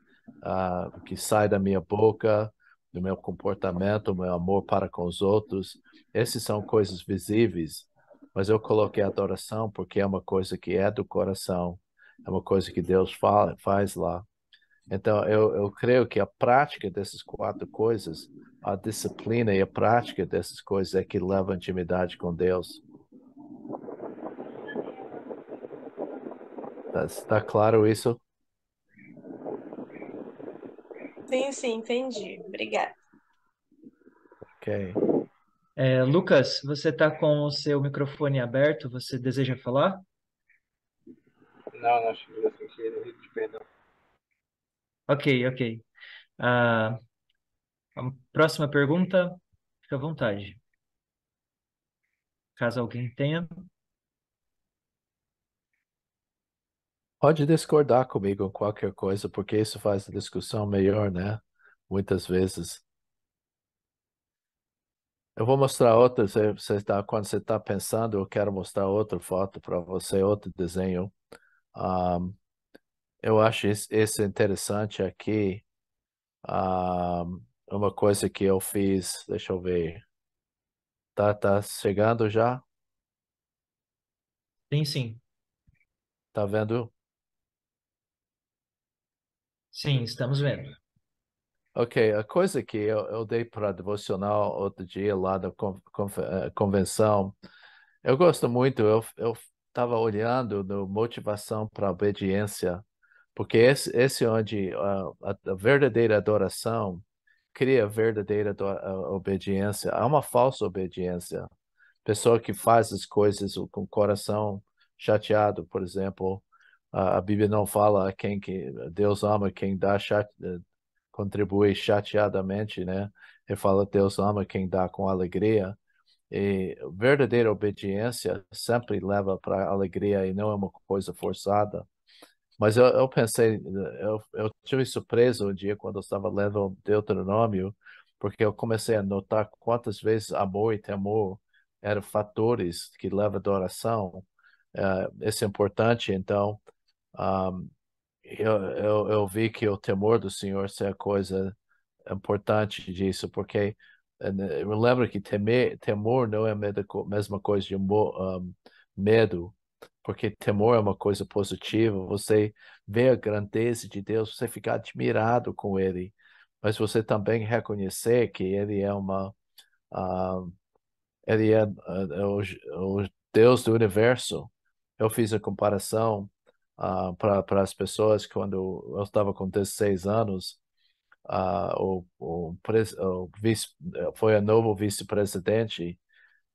[SPEAKER 3] o que sai da minha boca, do meu comportamento, do meu amor para com os outros. Essas são coisas visíveis, mas eu coloquei adoração porque é uma coisa que é do coração, é uma coisa que Deus faz lá. Então, eu creio que a prática dessas quatro coisas, a disciplina e a prática dessas coisas é que leva à intimidade com Deus. Tá claro isso?
[SPEAKER 5] Sim, sim, entendi. Obrigada.
[SPEAKER 3] Ok.
[SPEAKER 1] Lucas, você está com o seu microfone aberto, você deseja falar?
[SPEAKER 2] Não, acho que eu senti perdão.
[SPEAKER 1] Ok, ok. A próxima pergunta, fica à vontade. Caso alguém tenha.
[SPEAKER 3] Pode discordar comigo em qualquer coisa, porque isso faz a discussão melhor, né? Muitas vezes. Eu vou mostrar outra, quando você está pensando, eu quero mostrar outra foto para você, outro desenho. Um, eu acho esse interessante aqui. Uma coisa que eu fiz, deixa eu ver. Tá chegando já?
[SPEAKER 1] Sim, sim.
[SPEAKER 3] Tá vendo?
[SPEAKER 1] Sim, estamos vendo.
[SPEAKER 3] Ok, a coisa que eu dei para devocional outro dia lá da convenção, eu gosto muito, eu estava olhando no motivação para obediência, porque esse é onde a verdadeira adoração cria verdadeira obediência. Há uma falsa obediência. Pessoa que faz as coisas com o coração chateado, por exemplo, a Bíblia não fala a quem que Deus ama, quem dá contribui chateadamente, né? Ele fala Deus ama quem dá com alegria. E verdadeira obediência sempre leva para alegria e não é uma coisa forçada. Mas eu pensei, eu tive surpresa um dia quando eu estava lendo o Deuteronômio, porque eu comecei a notar quantas vezes amor e temor eram fatores que levam à adoração. Isso é importante, então, um, eu vi que o temor do Senhor é a coisa importante disso, porque eu lembro que temor não é a mesma coisa de medo, porque temor é uma coisa positiva, você vê a grandeza de Deus, você fica admirado com Ele, mas você também reconhecer que Ele é ah, Ele é o Deus do universo. Eu fiz a comparação para as pessoas quando eu estava com 16 anos, o vice, foi o novo vice-presidente,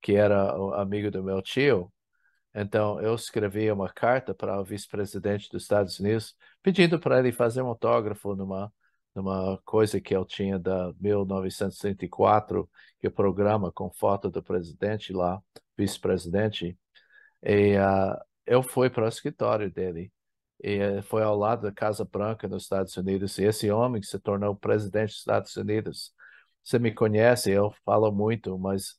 [SPEAKER 3] que era o amigo do meu tio. Então, eu escrevi uma carta para o vice-presidente dos Estados Unidos, pedindo para ele fazer um autógrafo numa coisa que eu tinha da 1934, que é o programa com foto do presidente lá, vice-presidente. E eu fui para o escritório dele. E foi ao lado da Casa Branca nos Estados Unidos. E esse homem se tornou presidente dos Estados Unidos. Você me conhece, eu falo muito, mas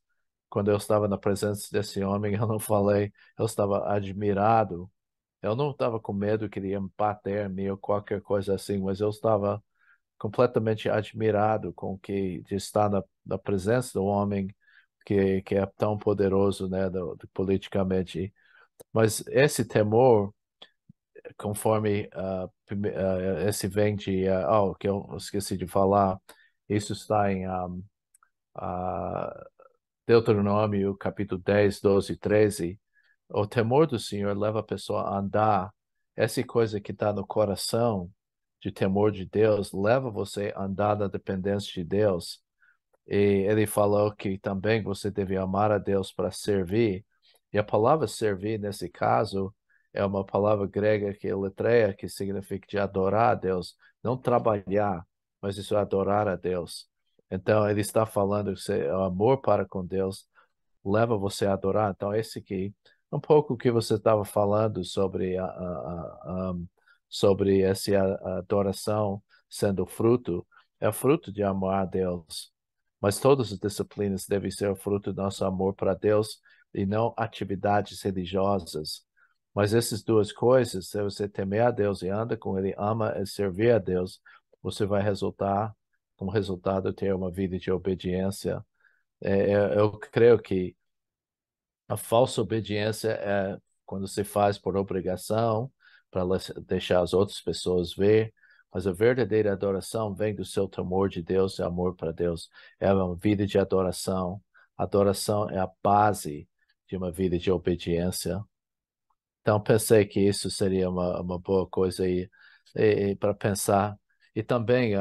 [SPEAKER 3] quando eu estava na presença desse homem, eu não falei, eu estava admirado. Eu não estava com medo que ele ia me bater em mim ou qualquer coisa assim, mas eu estava completamente admirado com que de estar na presença do homem que é tão poderoso, né, politicamente. Mas esse temor, conforme esse vem de, que eu esqueci de falar, isso está em Deuteronômio, capítulo 10, 12 e 13. O temor do Senhor leva a pessoa a andar. Essa coisa que está no coração, de temor de Deus, leva você a andar na dependência de Deus. E ele falou que também você deve amar a Deus para servir. E a palavra servir, nesse caso, é uma palavra grega que é letreia, que significa de adorar a Deus, não trabalhar, mas isso é adorar a Deus. Então, ele está falando que o amor para com Deus leva você a adorar. Então, esse aqui, um pouco o que você estava falando sobre sobre essa adoração sendo fruto, é fruto de amar a Deus. Mas todas as disciplinas devem ser fruto do nosso amor para Deus e não atividades religiosas. Mas essas duas coisas, se você temer a Deus e anda com Ele, ama e servir a Deus, você vai resultar, como resultado, ter uma vida de obediência. Eu creio que a falsa obediência é quando se faz por obrigação, para deixar as outras pessoas ver, mas a verdadeira adoração vem do seu temor de Deus e amor para Deus. É uma vida de adoração. Adoração é a base de uma vida de obediência. Então, pensei que isso seria uma boa coisa aí para pensar. E também,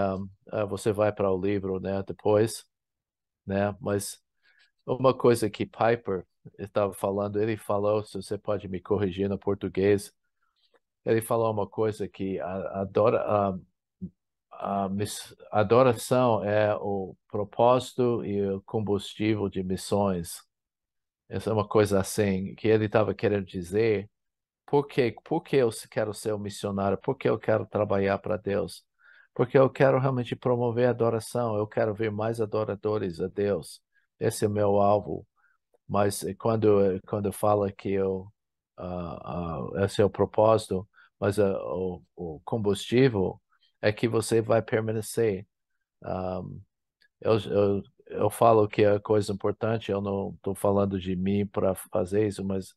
[SPEAKER 3] você vai para o livro, né, depois, né, mas uma coisa que Piper estava falando, ele falou, se você pode me corrigir no português, ele falou uma coisa que a adoração é o propósito e o combustível de missões. Essa é uma coisa assim que ele estava querendo dizer. Por que eu quero ser um missionário? Por que eu quero trabalhar para Deus? Porque eu quero realmente promover a adoração. Eu quero ver mais adoradores a Deus. Esse é o meu alvo. Mas quando fala que esse é o propósito, mas o combustível é que você vai permanecer. Ah, eu falo que é coisa importante, eu não estou falando de mim para fazer isso, mas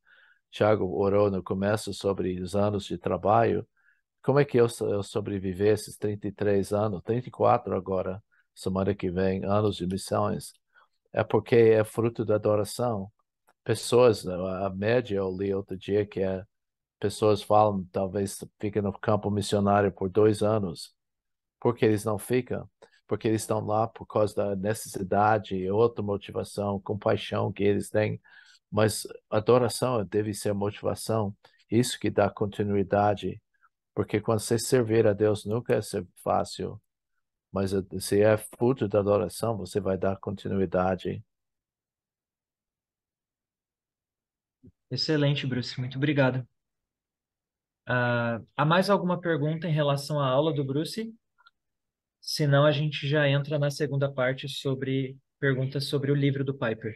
[SPEAKER 3] Thiago orou no começo sobre os anos de trabalho. Como é que eu sobrevivi esses 33 anos, 34 agora, semana que vem, anos de missões? É porque é fruto da adoração. Pessoas, a média eu li outro dia que pessoas falam, talvez fiquem no campo missionário por 2 anos. Por que eles não ficam? Porque eles estão lá por causa da necessidade e outra motivação, compaixão que eles têm. Mas adoração deve ser motivação. Isso que dá continuidade. Porque quando você servir a Deus nunca é ser fácil. Mas se é fruto da adoração, você vai dar continuidade.
[SPEAKER 1] Excelente, Bruce. Muito obrigado. Há mais alguma pergunta em relação à aula do Bruce? Senão a gente já entra na segunda parte sobre perguntas sobre o livro do Piper.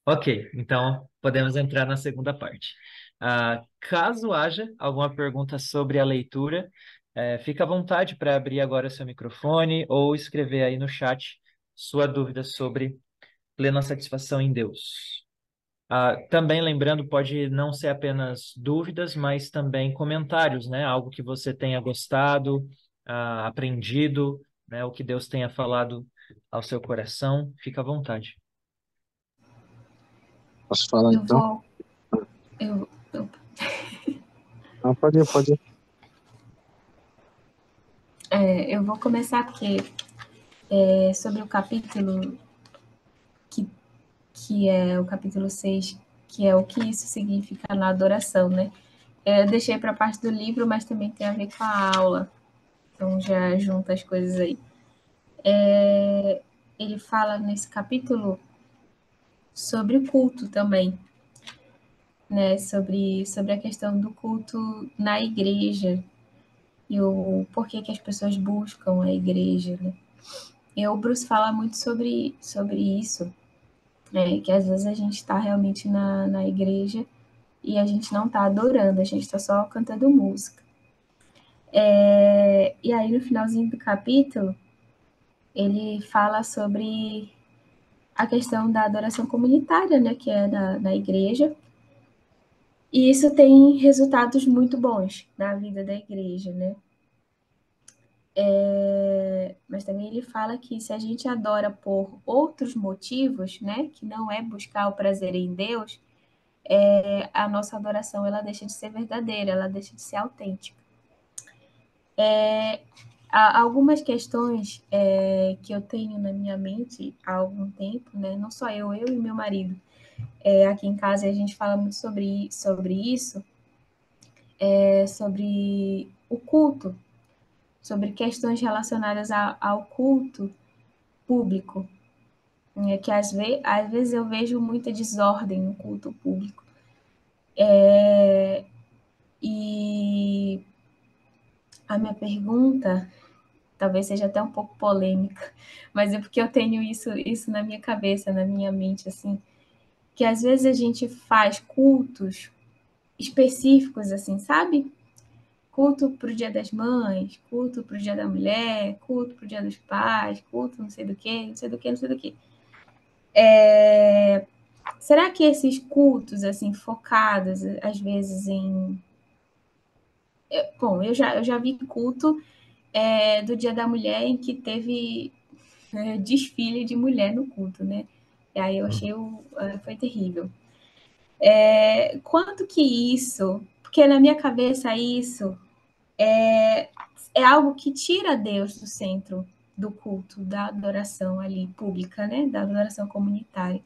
[SPEAKER 1] Ok, então podemos entrar na segunda parte. Caso haja alguma pergunta sobre a leitura, fica à vontade para abrir agora seu microfone ou escrever aí no chat sua dúvida sobre plena satisfação em Deus. Também lembrando, pode não ser apenas dúvidas, mas também comentários, né? Algo que você tenha gostado, aprendido, né? O que Deus tenha falado ao seu coração, fica à vontade.
[SPEAKER 6] Posso falar
[SPEAKER 4] Eu
[SPEAKER 6] então?
[SPEAKER 4] vou. Eu,
[SPEAKER 6] Não, pode ir, pode ir.
[SPEAKER 4] eu vou começar porque sobre o capítulo que é o capítulo 6, que é o que isso significa na adoração, né? Eu deixei para a parte do livro, mas também tem a ver com a aula. Então já junta as coisas aí. Ele fala nesse capítulo sobre o culto também, né? Sobre a questão do culto na igreja e o porquê que as pessoas buscam a igreja, né? E o Bruce fala muito sobre isso, né? Que às vezes a gente está realmente na igreja e a gente não está adorando, a gente está só cantando música. E aí no finalzinho do capítulo ele fala sobre a questão da adoração comunitária, né, que é na igreja, e isso tem resultados muito bons na vida da igreja, né? Mas também ele fala que se a gente adora por outros motivos, né, que não é buscar o prazer em Deus, a nossa adoração ela deixa de ser verdadeira, ela deixa de ser autêntica. Há algumas questões que eu tenho na minha mente há algum tempo, né? Não só eu e meu marido. Aqui em casa a gente fala muito sobre isso, sobre o culto, sobre questões relacionadas ao culto público, né? Que às vezes eu vejo muita desordem no culto público. a minha pergunta talvez seja até um pouco polêmica, mas é porque eu tenho isso na minha cabeça, na minha mente, assim, que às vezes a gente faz cultos específicos, assim, sabe? Culto para o Dia das Mães, culto para o Dia da Mulher, culto para o Dia dos Pais, culto não sei do que, não sei do que, não sei do que. Será que esses cultos, assim, focados, às vezes, em... Bom, eu já vi culto do Dia da Mulher em que teve desfile de mulher no culto, né? E aí eu achei foi terrível. Quanto que isso, porque na minha cabeça isso é algo que tira Deus do centro do culto, da adoração ali pública, né? Da adoração comunitária.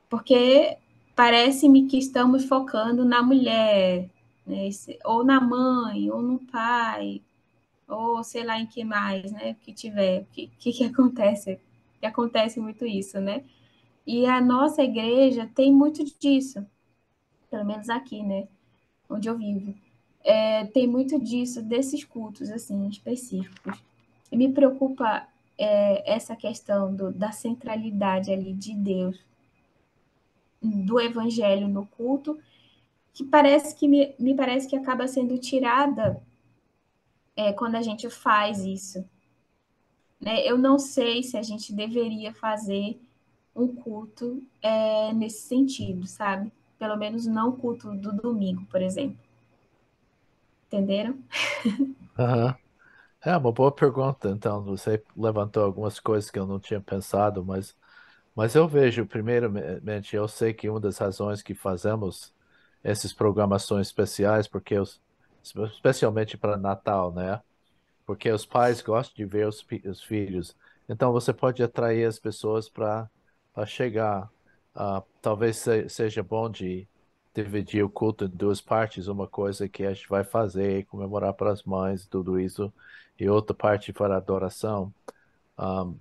[SPEAKER 4] Porque parece-me que estamos focando na mulher, né? Ou na mãe, ou no pai, ou sei lá em que mais, né? Que tiver, que acontece? Que acontece muito isso, né? E a nossa igreja tem muito disso, pelo menos aqui, né? Onde eu vivo. Tem muito disso, desses cultos, assim, específicos. E me preocupa essa questão da centralidade ali de Deus, do evangelho no culto, que parece que me parece que acaba sendo tirada quando a gente faz isso. Né? Eu não sei se a gente deveria fazer um culto nesse sentido, sabe? Pelo menos não o culto do domingo, por exemplo. Entenderam?
[SPEAKER 3] Aham. É uma boa pergunta. Então, você levantou algumas coisas que eu não tinha pensado, mas eu vejo, primeiramente, eu sei que uma das razões que fazemos essas programações especiais, especialmente para Natal, né? Porque os pais gostam de ver os filhos. Então, você pode atrair as pessoas para chegar. Talvez seja bom de dividir o culto em duas partes, uma coisa que a gente vai fazer, comemorar para as mães, tudo isso, e outra parte para a adoração. Um,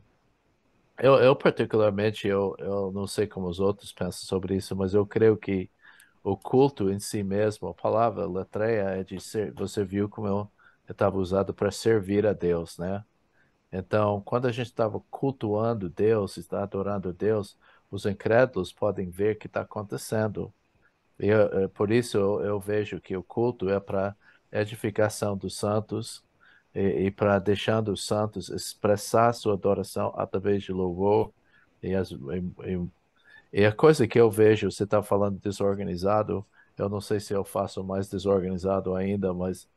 [SPEAKER 3] eu particularmente, eu não sei como os outros pensam sobre isso, mas eu creio que o culto em si mesmo, a palavra latreia é de ser, você viu como eu estava usado para servir a Deus, né? Então, quando a gente estava cultuando Deus, está adorando Deus, os incrédulos podem ver o que está acontecendo. Por isso eu vejo que o culto é para edificação dos santos e para deixando os santos expressar sua adoração através de louvor e a coisa que eu vejo, você está falando desorganizado, eu não sei se eu faço mais desorganizado ainda, mas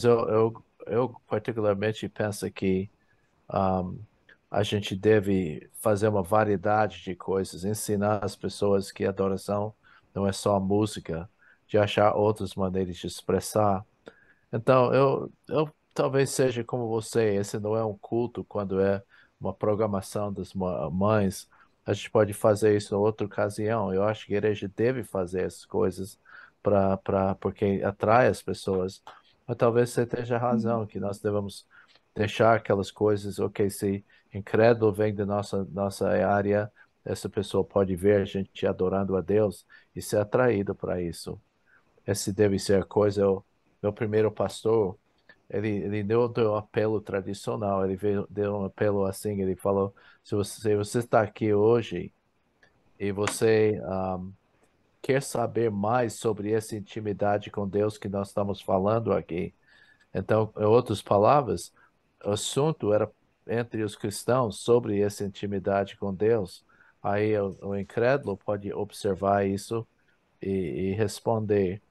[SPEAKER 3] eu particularmente penso que um, a gente deve fazer uma variedade de coisas, ensinar as pessoas que a adoração não é só a música, de achar outras maneiras de expressar. Então, eu talvez seja como você, esse não é um culto quando é uma programação das mães. A gente pode fazer isso em outra ocasião. Eu acho que a igreja deve fazer essas coisas porque atrai as pessoas. Mas talvez você tenha razão, que nós devemos deixar aquelas coisas, ok, se incrédulo vem da nossa área, essa pessoa pode ver a gente adorando a Deus e ser atraído para isso. Esse deve ser a coisa. Meu primeiro pastor, ele deu um apelo tradicional, deu um apelo assim, ele falou, se você está aqui hoje e você quer saber mais sobre essa intimidade com Deus que nós estamos falando aqui, então, em outras palavras, o assunto era entre os cristãos sobre essa intimidade com Deus. Aí o incrédulo pode observar isso e responder.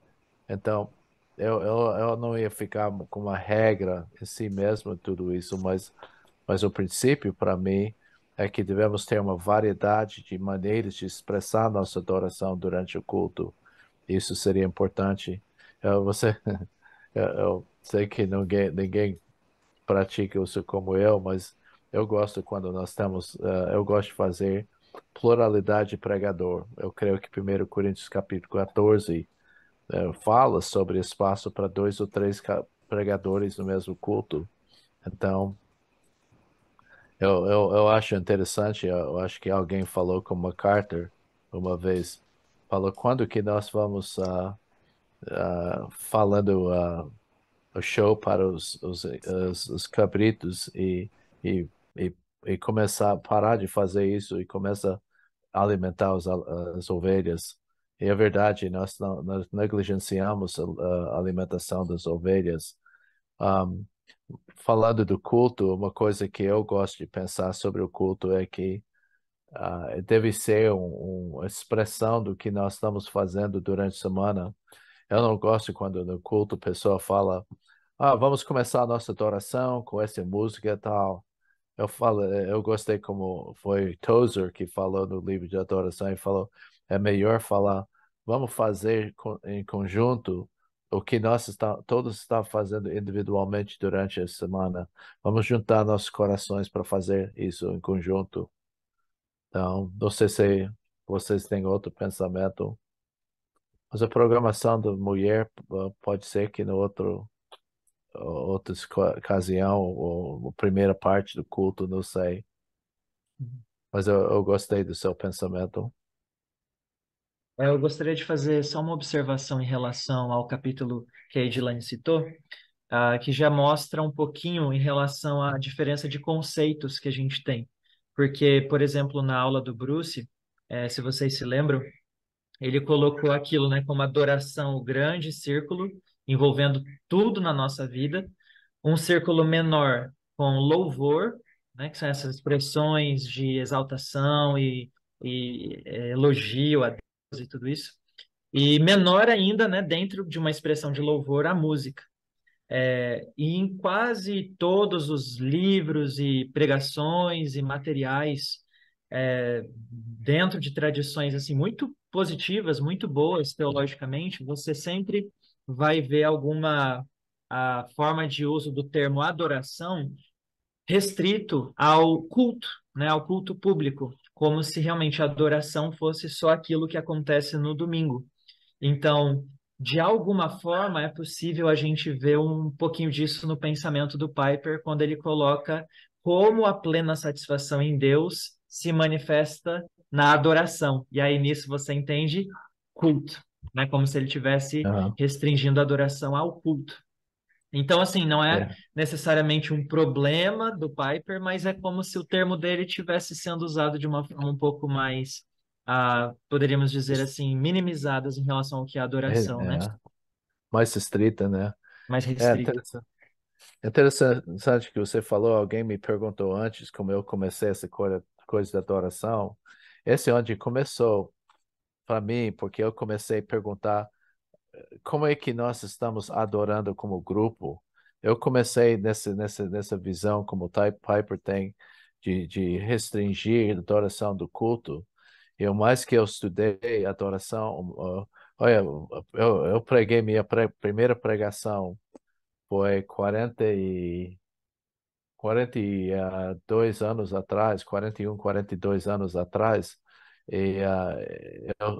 [SPEAKER 3] Então, eu não ia ficar com uma regra em si mesmo, tudo isso, mas o princípio para mim é que devemos ter uma variedade de maneiras de expressar nossa adoração durante o culto. Isso seria importante. Você, eu sei que ninguém pratica isso como eu, mas eu gosto quando nós temos, eu gosto de fazer pluralidade de pregador. Eu creio que 1 Coríntios capítulo 14 fala sobre espaço para dois ou três pregadores no mesmo culto. Então, eu acho interessante, eu acho que alguém falou com MacArthur uma vez, falou quando que nós vamos falando o show para os cabritos e, e começar a parar de fazer isso e começa a alimentar as ovelhas. E é verdade, nós negligenciamos a alimentação das ovelhas. Um, Falando do culto, uma coisa que eu gosto de pensar sobre o culto é que deve ser uma expressão do que nós estamos fazendo durante a semana. Eu não gosto quando no culto a pessoa fala, vamos começar a nossa adoração com essa música e tal. Eu gostei como foi Tozer que falou no livro de adoração e falou, é melhor falar, vamos fazer em conjunto o que todos estão fazendo individualmente durante a semana. Vamos juntar nossos corações para fazer isso em conjunto. Então, não sei se vocês têm outro pensamento, mas a programação da mulher pode ser que no outra ocasião, ou primeira parte do culto, não sei. Mas eu gostei do seu pensamento.
[SPEAKER 1] Eu gostaria de fazer só uma observação em relação ao capítulo que a Edilane citou, que já mostra um pouquinho em relação à diferença de conceitos que a gente tem. Porque, por exemplo, na aula do Bruce, se vocês se lembram, ele colocou aquilo, né, como adoração, o grande círculo, envolvendo tudo na nossa vida, um círculo menor com louvor, né, que são essas expressões de exaltação e elogio a Deus e tudo isso, e menor ainda, né, dentro de uma expressão de louvor, a música. E em quase todos os livros e pregações e materiais, dentro de tradições assim muito positivas, muito boas teologicamente, você sempre vai ver alguma a forma de uso do termo adoração restrito ao culto, né, ao culto público, como se realmente a adoração fosse só aquilo que acontece no domingo. Então, de alguma forma, é possível a gente ver um pouquinho disso no pensamento do Piper, quando ele coloca como a plena satisfação em Deus se manifesta na adoração. E aí, nisso, você entende culto, né? Como se ele tivesse
[SPEAKER 3] Aham.
[SPEAKER 1] restringindo a adoração ao culto. Então, assim, não é
[SPEAKER 3] É,
[SPEAKER 1] necessariamente um problema do Piper, mas é como se o termo dele tivesse sendo usado de uma forma um pouco mais, poderíamos dizer assim, minimizadas em relação ao que é adoração, né?
[SPEAKER 3] é mais estrita, né?
[SPEAKER 1] Mais
[SPEAKER 3] É
[SPEAKER 1] restrito.
[SPEAKER 3] interessante. Interessante que você falou, alguém me perguntou antes como eu comecei essa coisa de adoração. Esse é onde começou para mim, porque eu comecei a perguntar como é que nós estamos adorando como grupo. Eu comecei nessa visão como o Ty Piper tem de restringir a adoração do culto. E o mais que eu estudei adoração, olha, eu preguei minha primeira pregação foi 42 anos atrás, 41, 42 anos atrás, e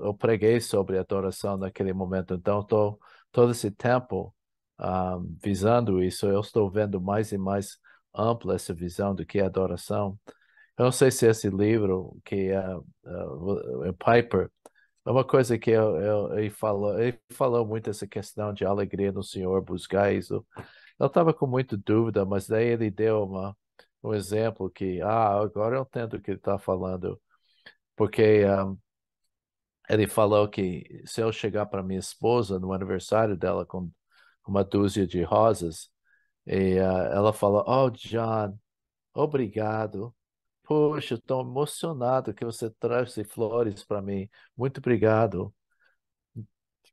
[SPEAKER 3] eu preguei sobre adoração naquele momento. Então, todo esse tempo visando isso, eu estou vendo mais e mais ampla essa visão do que é adoração. Eu não sei se esse livro, que é Piper, é uma coisa que ele falou muito essa questão de alegria no Senhor, buscar isso. Eu estava com muita dúvida, mas daí ele deu um exemplo que, agora eu entendo o que ele está falando, porque ele falou que se eu chegar para minha esposa no aniversário dela com uma dúzia de rosas, e ela fala, oh, John, obrigado. Poxa, estou emocionado que você trouxe flores para mim. Muito obrigado.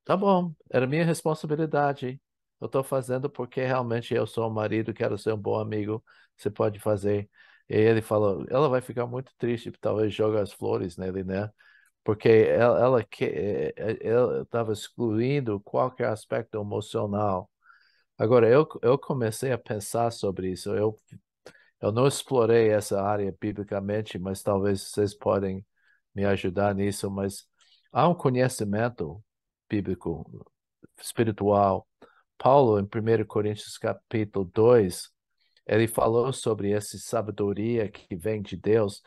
[SPEAKER 3] Tá bom, era minha responsabilidade. Eu estou fazendo porque realmente eu sou um marido, quero ser um bom amigo. Você pode fazer. E ele falou, ela vai ficar muito triste, talvez jogue as flores nele, né? Porque ela estava excluindo qualquer aspecto emocional. Agora, eu comecei a pensar sobre isso. Eu não explorei essa área biblicamente, mas talvez vocês podem me ajudar nisso. Mas há um conhecimento bíblico, espiritual. Paulo, em 1 Coríntios capítulo 2, ele falou sobre essa sabedoria que vem de Deus.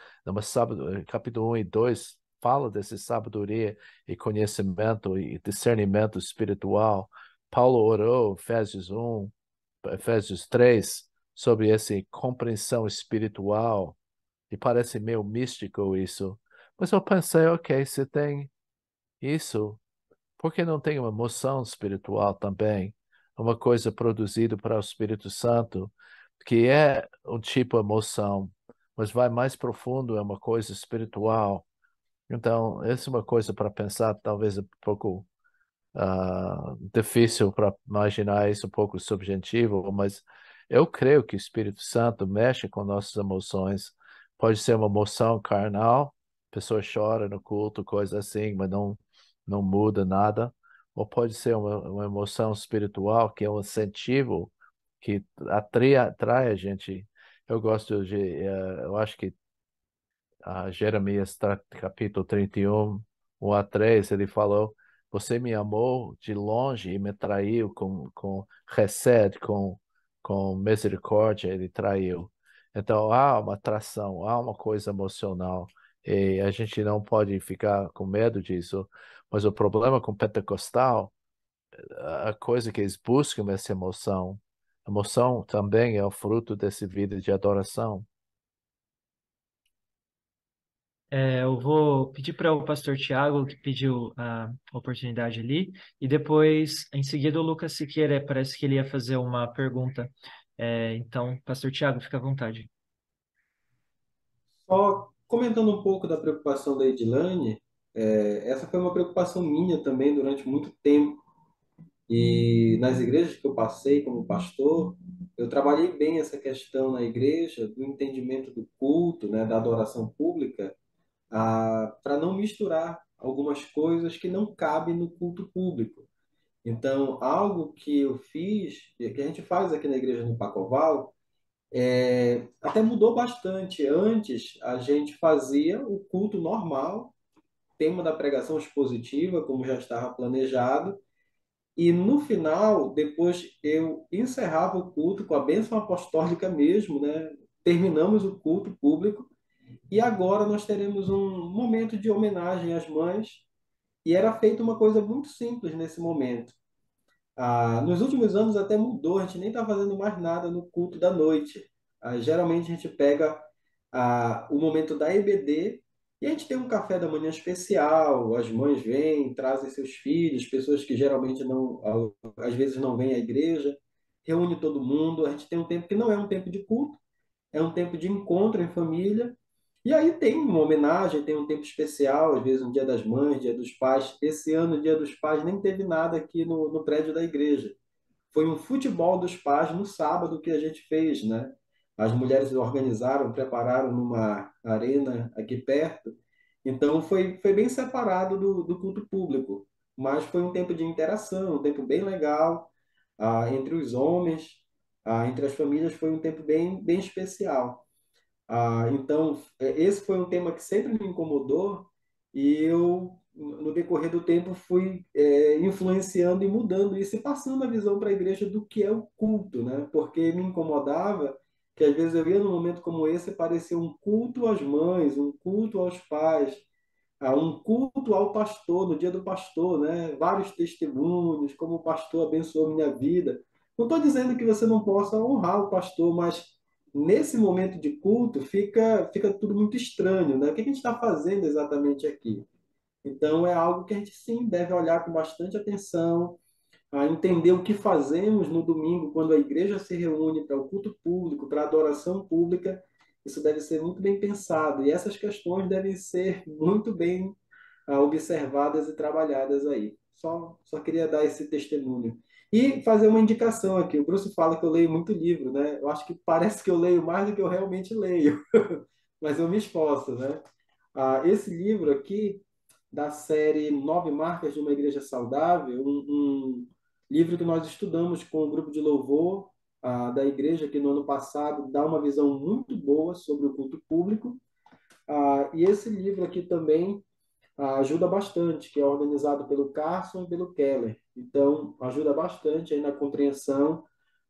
[SPEAKER 3] Capítulo 1 e 2 fala dessa sabedoria e conhecimento e discernimento espiritual. Paulo orou, Efésios 1, Efésios 3, sobre essa compreensão espiritual, e parece meio místico isso. Mas eu pensei, ok, se tem isso, por que não tem uma emoção espiritual também? Uma coisa produzida para o Espírito Santo, que é um tipo de emoção, mas vai mais profundo, é uma coisa espiritual. Então, essa é uma coisa para pensar, talvez um pouco difícil para imaginar isso, um pouco subjetivo, mas eu creio que o Espírito Santo mexe com nossas emoções. Pode ser uma emoção carnal, a pessoa chora no culto, coisa assim, mas não muda nada. Ou pode ser uma emoção espiritual, que é um incentivo que atrai a gente. Eu gosto de, eu acho que Jeremias capítulo 31, 1 a 3, ele falou: Você me amou de longe e me traiu com resed, com misericórdia, ele traiu. Então há uma atração, há uma coisa emocional, e a gente não pode ficar com medo disso. Mas o problema com o pentecostal, a coisa que eles buscam é essa emoção. A emoção também é o fruto dessa vida de adoração.
[SPEAKER 1] Eu vou pedir para o pastor Tiago, que pediu a oportunidade ali, e depois, em seguida, o Lucas Siqueira, parece que ele ia fazer uma pergunta. Então, pastor Tiago, fica à vontade.
[SPEAKER 2] Só comentando um pouco da preocupação da Edilane, essa foi uma preocupação minha também durante muito tempo. E nas igrejas que eu passei como pastor, eu trabalhei bem essa questão na igreja do entendimento do culto, né, da adoração pública, para não misturar algumas coisas que não cabem no culto público. Então, algo que eu fiz, que a gente faz aqui na igreja no Pacoval, até mudou bastante. Antes, a gente fazia o culto normal, tema da pregação expositiva, como já estava planejado, e no final, depois eu encerrava o culto com a bênção apostólica mesmo, né? Terminamos o culto público e agora nós teremos um momento de homenagem às mães e era feita uma coisa muito simples nesse momento. Nos últimos anos até mudou, a gente nem está fazendo mais nada no culto da noite. Geralmente a gente pega o momento da EBD e a gente tem um café da manhã especial, as mães vêm, trazem seus filhos, pessoas que geralmente não, às vezes não vêm à igreja, reúne todo mundo, a gente tem um tempo que não é um tempo de culto, é um tempo de encontro em família, e aí tem uma homenagem, tem um tempo especial, às vezes um Dia das Mães, Dia dos Pais. Esse ano, Dia dos Pais, nem teve nada aqui no prédio da igreja. Foi um futebol dos pais no sábado que a gente fez, né? As mulheres organizaram, prepararam numa arena aqui perto. Então foi bem separado do culto público, mas foi um tempo de interação, um tempo bem legal entre os homens, entre as famílias, foi um tempo bem especial. Então, esse foi um tema que sempre me incomodou e eu, no decorrer do tempo, fui influenciando e mudando isso e passando a visão para a igreja do que é o culto, né? Porque me incomodava que às vezes eu ia num momento como esse e parecia um culto às mães, um culto aos pais, um culto ao pastor, no dia do pastor, né? Vários testemunhos, como o pastor abençoou minha vida. Não estou dizendo que você não possa honrar o pastor, mas nesse momento de culto fica tudo muito estranho, né? O que a gente está fazendo exatamente aqui? Então é algo que a gente sim deve olhar com bastante atenção, a entender o que fazemos no domingo, quando a igreja se reúne para o culto público, para a adoração pública. Isso deve ser muito bem pensado e essas questões devem ser muito bem observadas e trabalhadas aí. Só queria dar esse testemunho. E fazer uma indicação aqui. O Bruce fala que eu leio muito livro, né? Eu acho que parece que eu leio mais do que eu realmente leio, mas eu me esforço, né? Esse livro aqui, da série Nove Marcas de uma Igreja Saudável, um livro que nós estudamos com o grupo de louvor da igreja, que no ano passado dá uma visão muito boa sobre o culto público. E esse livro aqui também ajuda bastante, que é organizado pelo Carson e pelo Keller. Então, ajuda bastante aí na compreensão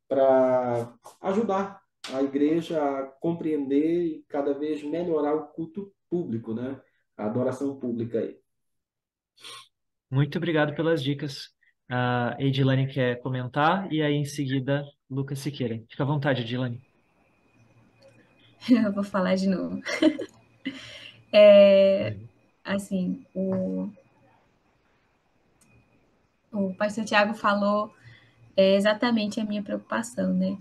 [SPEAKER 2] para ajudar a igreja a compreender e cada vez melhorar o culto público, né? A adoração pública aí.
[SPEAKER 1] Muito obrigado pelas dicas. A Edilane quer comentar e aí em seguida Lucas Siqueira. Fica à vontade, Dilane.
[SPEAKER 4] Eu vou falar de novo. Assim, o pastor Tiago falou exatamente a minha preocupação, né?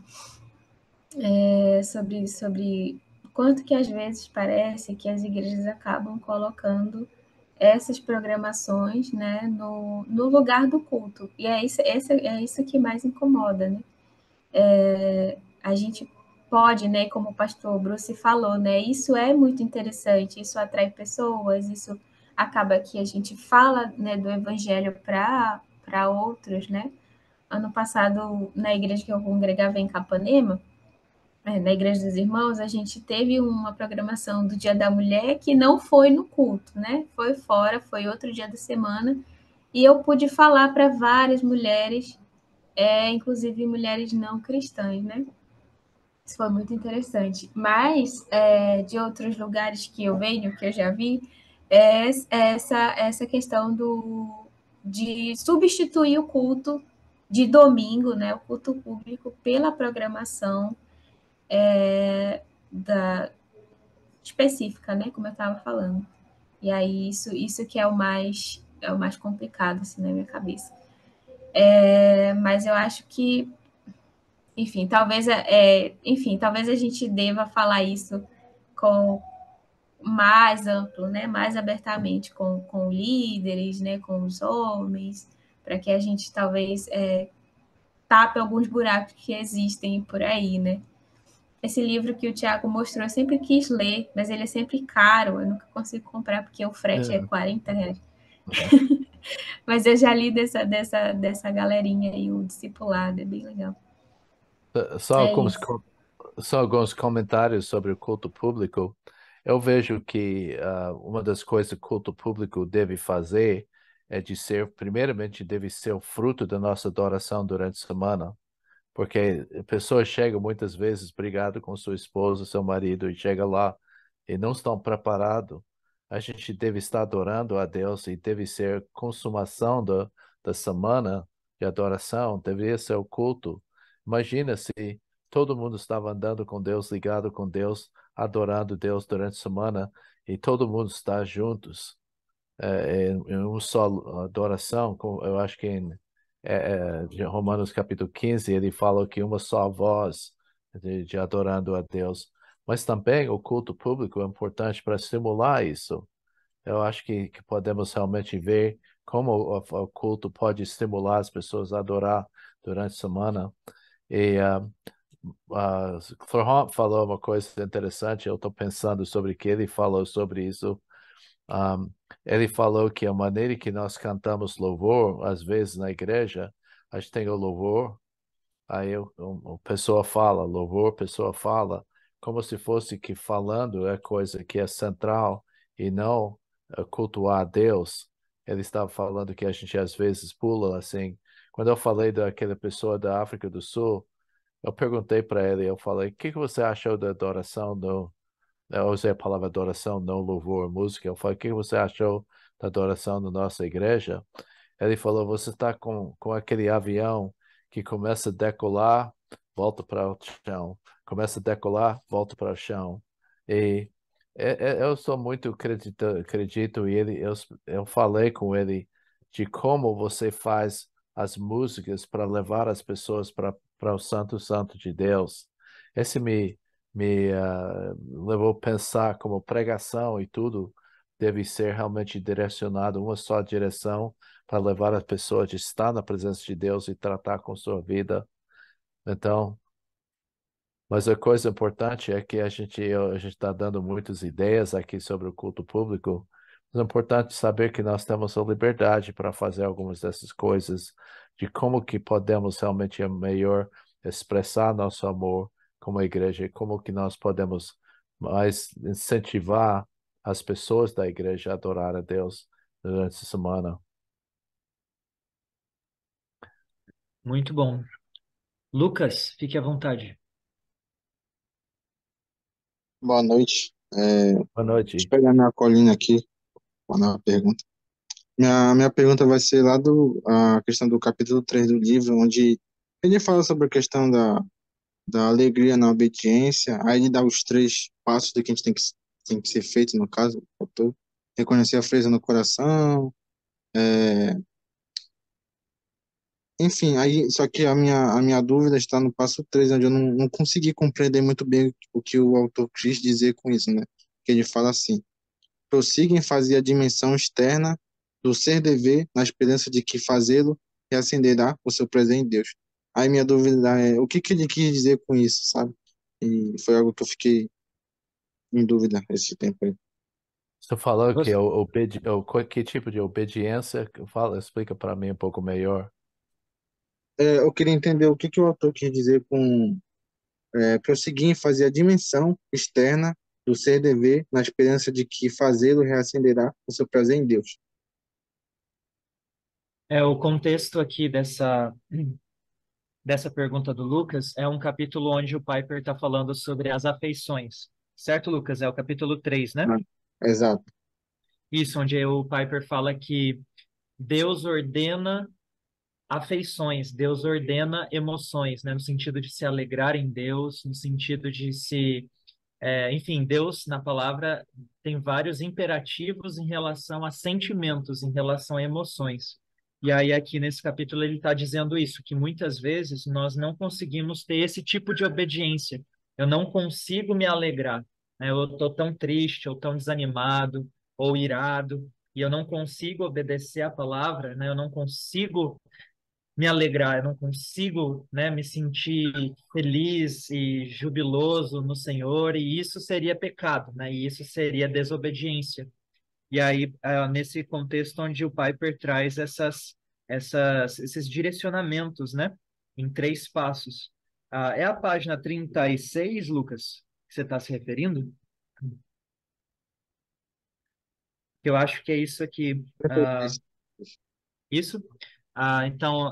[SPEAKER 4] Sobre quanto que às vezes parece que as igrejas acabam colocando essas programações, né, no lugar do culto. E é isso que mais incomoda, né? A gente pode, né, como o pastor Bruce falou, né, isso é muito interessante, isso atrai pessoas, isso acaba que a gente fala, né, do evangelho para outros, né? Ano passado, na igreja que eu congregava em Capanema, na Igreja dos Irmãos, a gente teve uma programação do Dia da Mulher que não foi no culto, né? Foi fora, foi outro dia da semana, e eu pude falar para várias mulheres, inclusive mulheres não cristãs, né? Isso foi muito interessante. Mas de outros lugares que eu venho, que eu já vi, essa questão de substituir o culto de domingo, né, o culto público, pela programação da específica, né, como eu estava falando. E aí isso que é o mais complicado assim na minha cabeça. Mas eu acho que, enfim, talvez a gente deva falar isso com mais amplo, né, mais abertamente com líderes, né, com os homens, para que a gente talvez tape alguns buracos que existem por aí, né? Esse livro que o Tiago mostrou, eu sempre quis ler, mas ele é sempre caro, eu nunca consigo comprar porque o frete é
[SPEAKER 3] É.
[SPEAKER 4] R$ 40. Mas eu já li dessa galerinha aí, o Discipulado, é bem legal.
[SPEAKER 3] Só
[SPEAKER 4] É
[SPEAKER 3] alguns,
[SPEAKER 4] isso.
[SPEAKER 3] só alguns comentários sobre o culto público. Eu vejo que uma das coisas que o culto público deve fazer é de ser, primeiramente, deve ser o fruto da nossa adoração durante a semana. Porque pessoas chegam muitas vezes brigado com sua esposa, seu marido, e chega lá e não estão preparados. A gente deve estar adorando a Deus e deve ser consumação da semana de adoração, deveria ser o culto. Imagina se todo mundo estava andando com Deus, ligado com Deus, adorando Deus durante a semana e todo mundo está juntos em uma só adoração. Eu acho que de Romanos capítulo 15 ele fala que uma só voz de adorando a Deus. Mas também o culto público é importante para estimular isso. Eu acho que podemos realmente ver como o culto pode estimular as pessoas a adorar durante a semana. E Florent falou uma coisa interessante, eu estou pensando sobre o que ele falou sobre isso. Um, Ele falou que a maneira que nós cantamos louvor, às vezes na igreja, a gente tem o louvor, aí a pessoa fala, louvor, a pessoa fala, como se fosse que falando é coisa que é central e não cultuar a Deus. Ele estava falando que a gente às vezes pula assim. Quando eu falei daquela pessoa da África do Sul, eu perguntei para ele, eu falei, o que você achou da adoração eu usei a palavra adoração, não louvor, música. Eu falei, o que você achou da adoração na nossa igreja? Ele falou, você está com aquele avião que começa a decolar, volta para o chão. Começa a decolar, volta para o chão. E eu sou muito acredito e eu falei com ele de como você faz as músicas para levar as pessoas para o Santo Santo de Deus. Esse me levou a pensar como pregação e tudo deve ser realmente direcionado uma só direção para levar as pessoas a estar na presença de Deus e tratar com sua vida. Então, mas a coisa importante é que a gente está dando muitas ideias aqui sobre o culto público. Mas é importante saber que nós temos a liberdade para fazer algumas dessas coisas, de como que podemos realmente melhor expressar nosso amor como igreja, e como que nós podemos mais incentivar as pessoas da igreja a adorar a Deus durante a semana.
[SPEAKER 1] Muito bom. Lucas, fique à vontade.
[SPEAKER 7] Boa noite.
[SPEAKER 3] Boa
[SPEAKER 7] Deixa eu
[SPEAKER 3] noite.
[SPEAKER 7] pegar minha colinha aqui para dar uma pergunta. Minha pergunta vai ser lá a questão do capítulo 3 do livro, onde Ele fala sobre a questão da alegria na obediência, aí ele dá os três passos do que a gente tem que ser feito, no caso, o autor. Reconhecer a frieza no coração, é, enfim, aí, só que a minha dúvida está no passo 3 onde eu não consegui compreender muito bem o que o autor quis dizer com isso, né? Que ele fala assim: prossiga em fazer a dimensão externa do ser dever, na esperança de que fazê-lo reacenderá o seu prazer em Deus. Aí minha dúvida é o que que ele quis dizer com isso, sabe? E foi algo que eu fiquei em dúvida esse tempo aí.
[SPEAKER 3] Você falou que
[SPEAKER 1] Você-
[SPEAKER 3] é que tipo de obediência? Fala, explica para mim um pouco melhor.
[SPEAKER 7] Eu queria entender o que que o autor quis dizer com prosseguir em fazer a dimensão externa do ser dever, na esperança de que fazê-lo reacenderá o seu prazer em Deus.
[SPEAKER 1] o contexto aqui dessa pergunta do Lucas é um capítulo onde o Piper está falando sobre as afeições. Certo, Lucas? É o capítulo 3, né?
[SPEAKER 7] Ah, exato.
[SPEAKER 1] Isso, onde o Piper fala que Deus ordena afeições, Deus ordena emoções, né? No sentido de se alegrar em Deus, no sentido de se enfim, Deus, na palavra, tem vários imperativos em relação a sentimentos, em relação a emoções. E aí, aqui nesse capítulo, ele está dizendo isso, que muitas vezes nós não conseguimos ter esse tipo de obediência. Eu não consigo me alegrar, né? Eu estou tão triste, ou tão desanimado, ou irado, e eu não consigo obedecer a palavra, né? Eu não consigo me alegrar, eu não consigo, né, me sentir feliz e jubiloso no Senhor, e isso seria pecado, né? E isso seria desobediência. E aí, nesse contexto onde o Piper traz esses direcionamentos, né, em três passos. É a página 36, Lucas, que você está se referindo? Eu acho que é isso aqui. Isso? Então,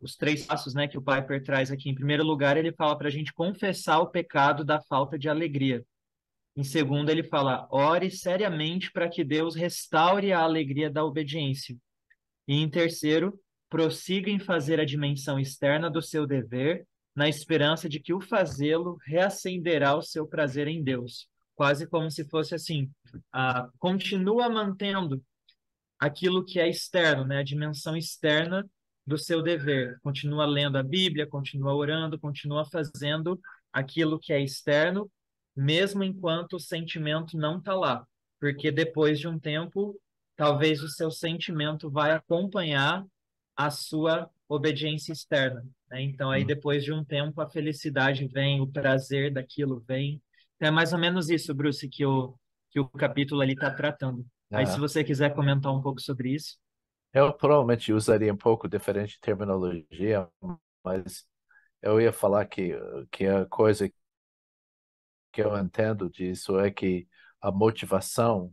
[SPEAKER 1] os três passos, né, que o Piper traz aqui. Em primeiro lugar, ele fala para a gente confessar o pecado da falta de alegria. Em segundo, ele fala, ore seriamente para que Deus restaure a alegria da obediência. E em terceiro, prossiga em fazer a dimensão externa do seu dever, na esperança de que o fazê-lo reacenderá o seu prazer em Deus. Quase como se fosse assim, continua mantendo aquilo que é externo, né? A dimensão externa do seu dever. Continua lendo a Bíblia, continua orando, continua fazendo aquilo que é externo, mesmo enquanto o sentimento não está lá. Porque depois de um tempo, talvez o seu sentimento vai acompanhar a sua obediência externa, né? Então, aí depois de um tempo, a felicidade vem, o prazer daquilo vem. Então, é mais ou menos isso, Bruce, que o capítulo ali está tratando. Aí, se
[SPEAKER 3] É.
[SPEAKER 1] você quiser comentar um pouco sobre isso.
[SPEAKER 3] Eu provavelmente usaria um pouco diferente de terminologia, mas eu ia falar que a coisa que eu entendo disso é que a motivação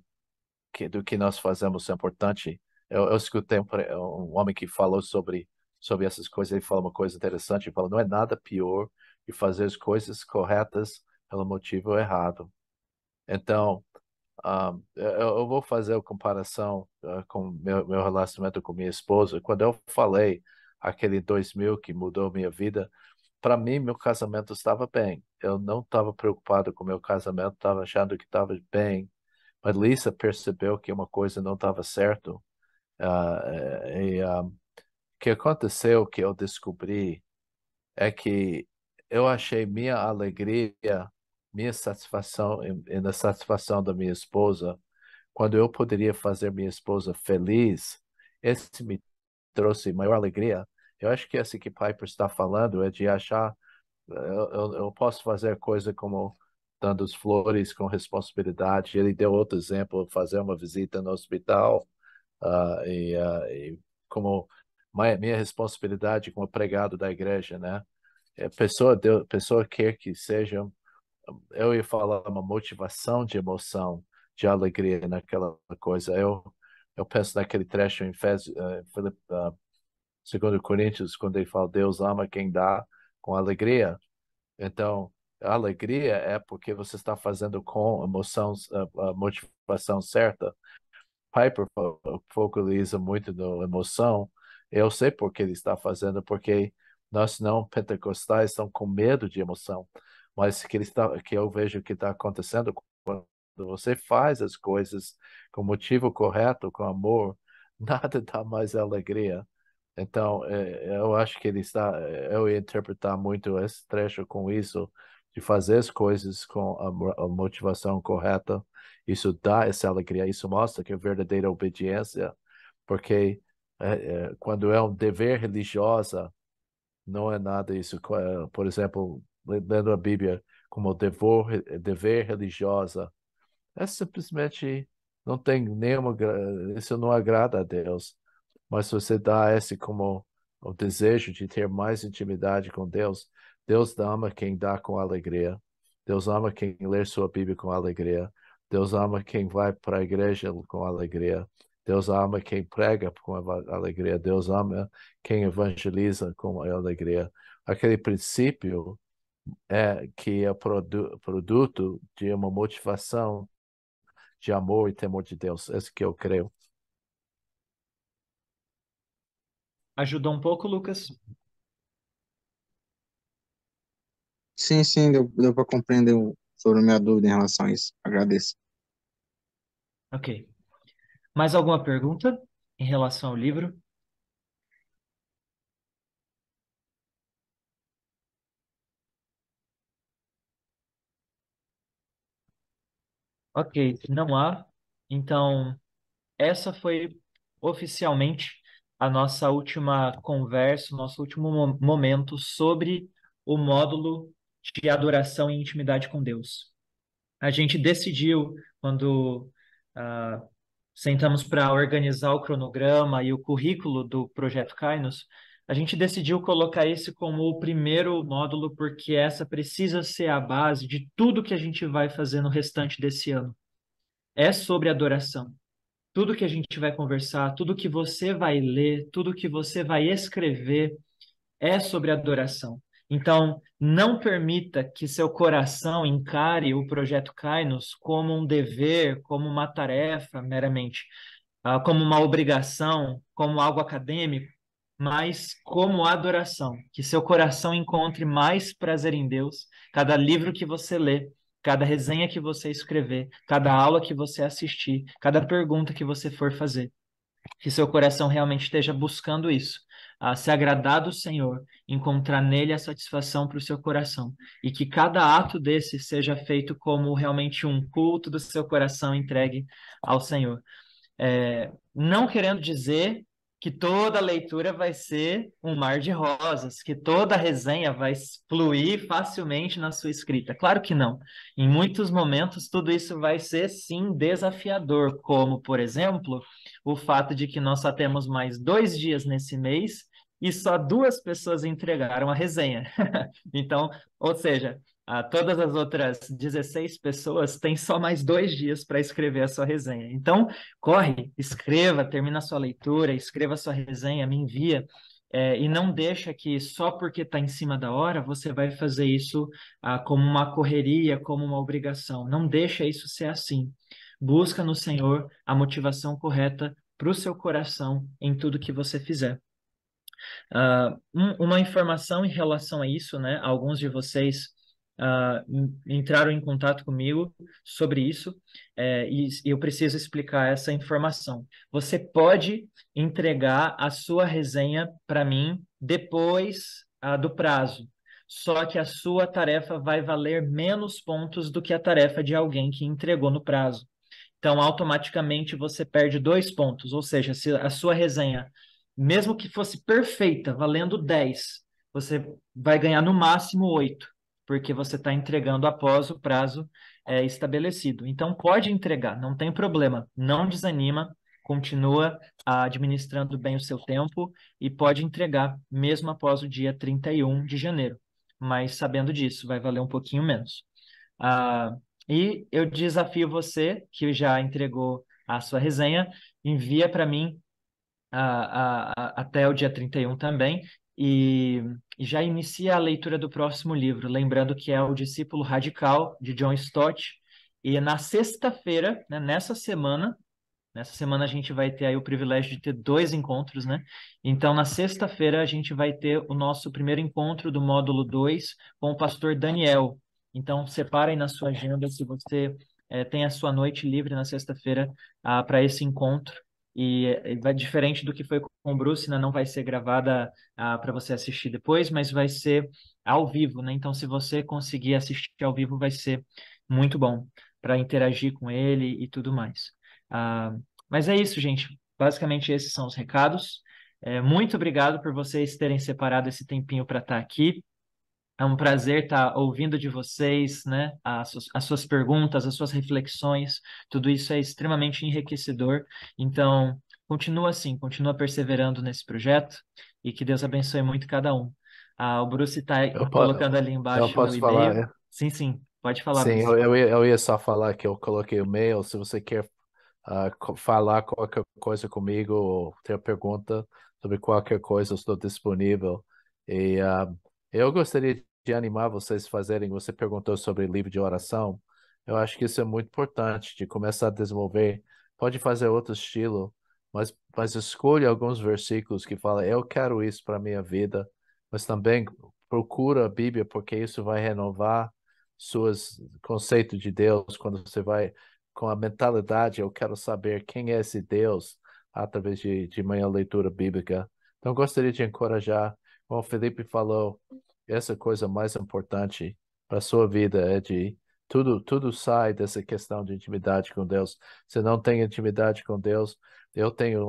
[SPEAKER 3] do que nós fazemos é importante. Eu escutei um homem que falou sobre essas coisas, ele falou uma coisa interessante, ele falou, não é nada pior de fazer as coisas corretas pelo motivo errado. Então, eu vou fazer a comparação com meu relacionamento com minha esposa. Quando eu falei aquele 2000 que mudou minha vida, para mim, meu casamento estava bem. Eu não estava preocupado com meu casamento, estava achando que estava bem. Mas Lisa percebeu que uma coisa não estava certo. O que aconteceu, que eu descobri, é que eu achei minha alegria, minha satisfação e na satisfação da minha esposa, quando eu poderia fazer minha esposa feliz, esse me trouxe maior alegria. Eu acho que esse que Piper está falando é de achar, eu posso fazer coisa como dando as flores com responsabilidade. Ele deu outro exemplo, fazer uma visita no hospital, e como minha responsabilidade como pregado da igreja, né? Pessoa quer que seja, eu ia falar uma motivação de emoção, de alegria naquela coisa. Eu penso naquele trecho em Filipe, 2 Coríntios, quando ele fala, Deus ama quem dá com alegria. Então, a alegria é porque você está fazendo com emoção, a motivação certa. Piper focaliza muito na emoção. Eu sei por que ele está fazendo, porque Nós não pentecostais estamos com medo de emoção, mas que eu vejo que está acontecendo quando você faz as coisas com o motivo correto, com amor, nada dá mais alegria. Então, eu acho que eu ia interpretar muito esse trecho com isso, de fazer as coisas com a motivação correta. Isso dá essa alegria, isso mostra que é verdadeira obediência, porque quando é um dever religioso, não é nada isso. Por exemplo, lendo a Bíblia como dever religiosa, é simplesmente não tem isso não agrada a Deus. Mas se você dá esse como o desejo de ter mais intimidade com Deus, Deus ama quem dá com alegria. Deus ama quem lê sua Bíblia com alegria. Deus ama quem vai para a igreja com alegria. Deus ama quem prega com alegria. Deus ama quem evangeliza com alegria. Aquele princípio que é produto de uma motivação de amor e temor de Deus. É isso que eu creio.
[SPEAKER 1] Ajudou um pouco, Lucas?
[SPEAKER 7] Sim, sim, deu para compreender sobre a minha dúvida em relação a isso. Agradeço.
[SPEAKER 1] Ok. Mais alguma pergunta em relação ao livro? Ok, se não há. Então, essa foi oficialmente a nossa última conversa, nosso último momento sobre o módulo de adoração e intimidade com Deus. A gente decidiu, quando ah, sentamos para organizar o cronograma e o currículo do Projeto Kainos, a gente decidiu colocar esse como o primeiro módulo, porque essa precisa ser a base de tudo que a gente vai fazer no restante desse ano. É sobre adoração. Tudo que a gente vai conversar, tudo que você vai ler, tudo que você vai escrever é sobre adoração. Então, não permita que seu coração encare o projeto Kainos como um dever, como uma tarefa meramente, como uma obrigação, como algo acadêmico, mas como adoração. Que seu coração encontre mais prazer em Deus, cada livro que você lê, cada resenha que você escrever, cada aula que você assistir, cada pergunta que você for fazer. Que seu coração realmente esteja buscando isso, se agradar do Senhor, encontrar nele a satisfação para o seu coração, e que cada ato desse seja feito como realmente um culto do seu coração entregue ao Senhor. Não querendo dizer que toda leitura vai ser um mar de rosas, que toda resenha vai fluir facilmente na sua escrita. Claro que não. Em muitos momentos, tudo isso vai ser, sim, desafiador, como, por exemplo, o fato de que nós só temos mais 2 dias nesse mês e só 2 pessoas entregaram a resenha. Então, ou seja, todas as outras 16 pessoas têm só mais 2 dias para escrever a sua resenha. Então, corre, escreva, termina a sua leitura, escreva a sua resenha, me envia. E não deixa que só porque está em cima da hora você vai fazer isso como uma correria, como uma obrigação. Não deixa isso ser assim. Busca no Senhor a motivação correta para o seu coração em tudo que você fizer. Uma informação em relação a isso, né? Alguns de vocês entraram em contato comigo sobre isso, e eu preciso explicar essa informação. Você pode entregar a sua resenha para mim depois do prazo, só que a sua tarefa vai valer menos pontos do que a tarefa de alguém que entregou no prazo. Então, automaticamente você perde 2 pontos, ou seja, se a sua resenha, mesmo que fosse perfeita, valendo 10, você vai ganhar no máximo 8, porque você está entregando após o prazo estabelecido. Então, pode entregar, não tem problema, não desanima, continua administrando bem o seu tempo e pode entregar mesmo após o dia 31 de janeiro. Mas sabendo disso, vai valer um pouquinho menos. Ah, e eu desafio você, que já entregou a sua resenha, envia para mim até o dia 31 também, e já inicia a leitura do próximo livro, lembrando que é O Discípulo Radical, de John Stott, e na sexta-feira, né, nessa semana, Nessa semana a gente vai ter aí o privilégio de ter 2 encontros, né? Então, na sexta-feira, a gente vai ter o nosso primeiro encontro do módulo 2 com o pastor Daniel. Então, separem na sua agenda se você tem a sua noite livre na sexta-feira para esse encontro. E vai diferente do que foi com o Bruce, né? Não vai ser gravada para você assistir depois, mas vai ser ao vivo, né? Então, se você conseguir assistir ao vivo, vai ser muito bom para interagir com ele e tudo mais. Ah, mas é isso, gente. Basicamente, esses são os recados. Muito obrigado por vocês terem separado esse tempinho para estar aqui. É um prazer estar ouvindo de vocês, né? As suas perguntas, as suas reflexões. Tudo isso é extremamente enriquecedor. Então, continua assim, continua perseverando nesse projeto e que Deus abençoe muito cada um. O Bruce está
[SPEAKER 3] Eu,
[SPEAKER 1] colocando ali
[SPEAKER 3] eu
[SPEAKER 1] embaixo o meu
[SPEAKER 3] posso falar?
[SPEAKER 1] e-mail. Sim, sim, pode falar,
[SPEAKER 3] Sim,
[SPEAKER 1] Bruce.
[SPEAKER 3] eu ia só falar que eu coloquei o e-mail. Se você quer falar qualquer coisa comigo ou ter pergunta sobre qualquer coisa, eu estou disponível. E eu gostaria de animar vocês a fazerem. Você perguntou sobre livro de oração. Eu acho que isso é muito importante de começar a desenvolver. Pode fazer outro estilo, mas escolha alguns versículos que falam, eu quero isso para a minha vida, mas também procura a Bíblia, porque isso vai renovar seus conceitos de Deus quando você vai com a mentalidade, eu quero saber quem é esse Deus através de minha leitura bíblica. Então, gostaria de encorajar, como o Felipe falou, essa coisa mais importante para a sua vida é de tudo sai dessa questão de intimidade com Deus. Se não tem intimidade com Deus, eu tenho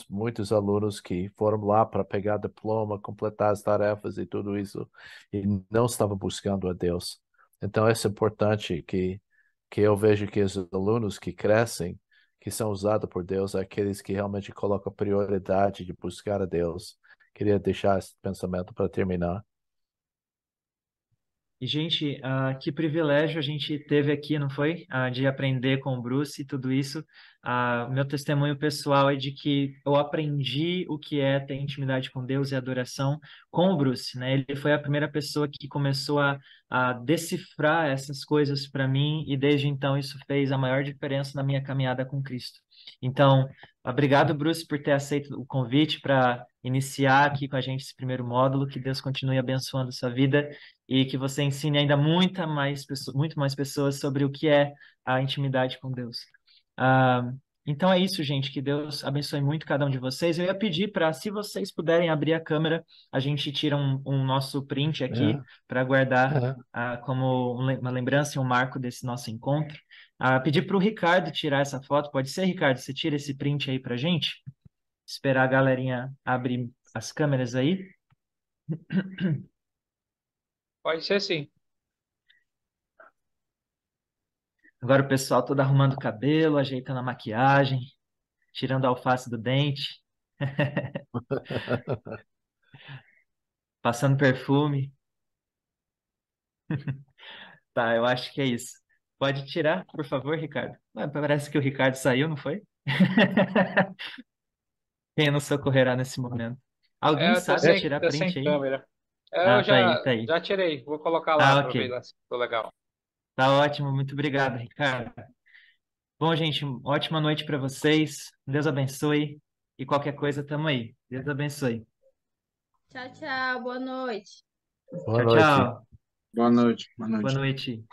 [SPEAKER 3] muitos alunos que foram lá para pegar diploma, completar as tarefas e tudo isso, e não estavam buscando a Deus. Então, é importante que eu vejo que os alunos que crescem, que são usados por Deus, é aqueles que realmente colocam prioridade de buscar a Deus. Queria deixar esse pensamento para terminar.
[SPEAKER 1] E, gente, que privilégio a gente teve aqui, não foi? De aprender com o Bruce e tudo isso. Meu testemunho pessoal é de que eu aprendi o que é ter intimidade com Deus e adoração com o Bruce, né? Ele foi a primeira pessoa que começou a decifrar essas coisas para mim e desde então isso fez a maior diferença na minha caminhada com Cristo. Então, obrigado, Bruce, por ter aceito o convite para iniciar aqui com a gente esse primeiro módulo. Que Deus continue abençoando sua vida e que você ensine ainda muito mais pessoas sobre o que é a intimidade com Deus. Ah, então é isso, gente. Que Deus abençoe muito cada um de vocês. Eu ia pedir para, se vocês puderem abrir a câmera, a gente tira um nosso print aqui
[SPEAKER 3] É,
[SPEAKER 1] para guardar
[SPEAKER 3] é.
[SPEAKER 1] como uma lembrança e um marco desse nosso encontro. Pedir para o Ricardo tirar essa foto. Pode ser, Ricardo? Você tira esse print aí para gente? Esperar a galerinha abrir as câmeras aí.
[SPEAKER 8] Pode ser sim.
[SPEAKER 1] Agora o pessoal todo arrumando o cabelo, ajeitando a maquiagem, tirando a alface do dente, passando perfume. Tá, eu acho que é isso. Pode tirar, por favor, Ricardo. Parece que o Ricardo saiu, não foi? Quem nos socorrerá nesse momento? Alguém
[SPEAKER 8] É,
[SPEAKER 1] sabe tirar
[SPEAKER 8] tô sem
[SPEAKER 1] print aí?
[SPEAKER 8] câmera. Eu
[SPEAKER 1] Tá aí,
[SPEAKER 8] já,
[SPEAKER 1] tá aí.
[SPEAKER 8] já tirei. Vou colocar lá para ver
[SPEAKER 1] Ok.
[SPEAKER 8] lá se ficou legal.
[SPEAKER 1] Tá ótimo, muito obrigado, Ricardo. Bom, gente, ótima noite para vocês. Deus abençoe. E qualquer coisa, tamo aí. Deus abençoe.
[SPEAKER 9] Tchau, tchau. Boa noite.
[SPEAKER 3] Boa
[SPEAKER 1] Tchau,
[SPEAKER 3] noite.
[SPEAKER 1] tchau.
[SPEAKER 7] Boa noite. Boa
[SPEAKER 1] Boa
[SPEAKER 7] noite.
[SPEAKER 1] noite.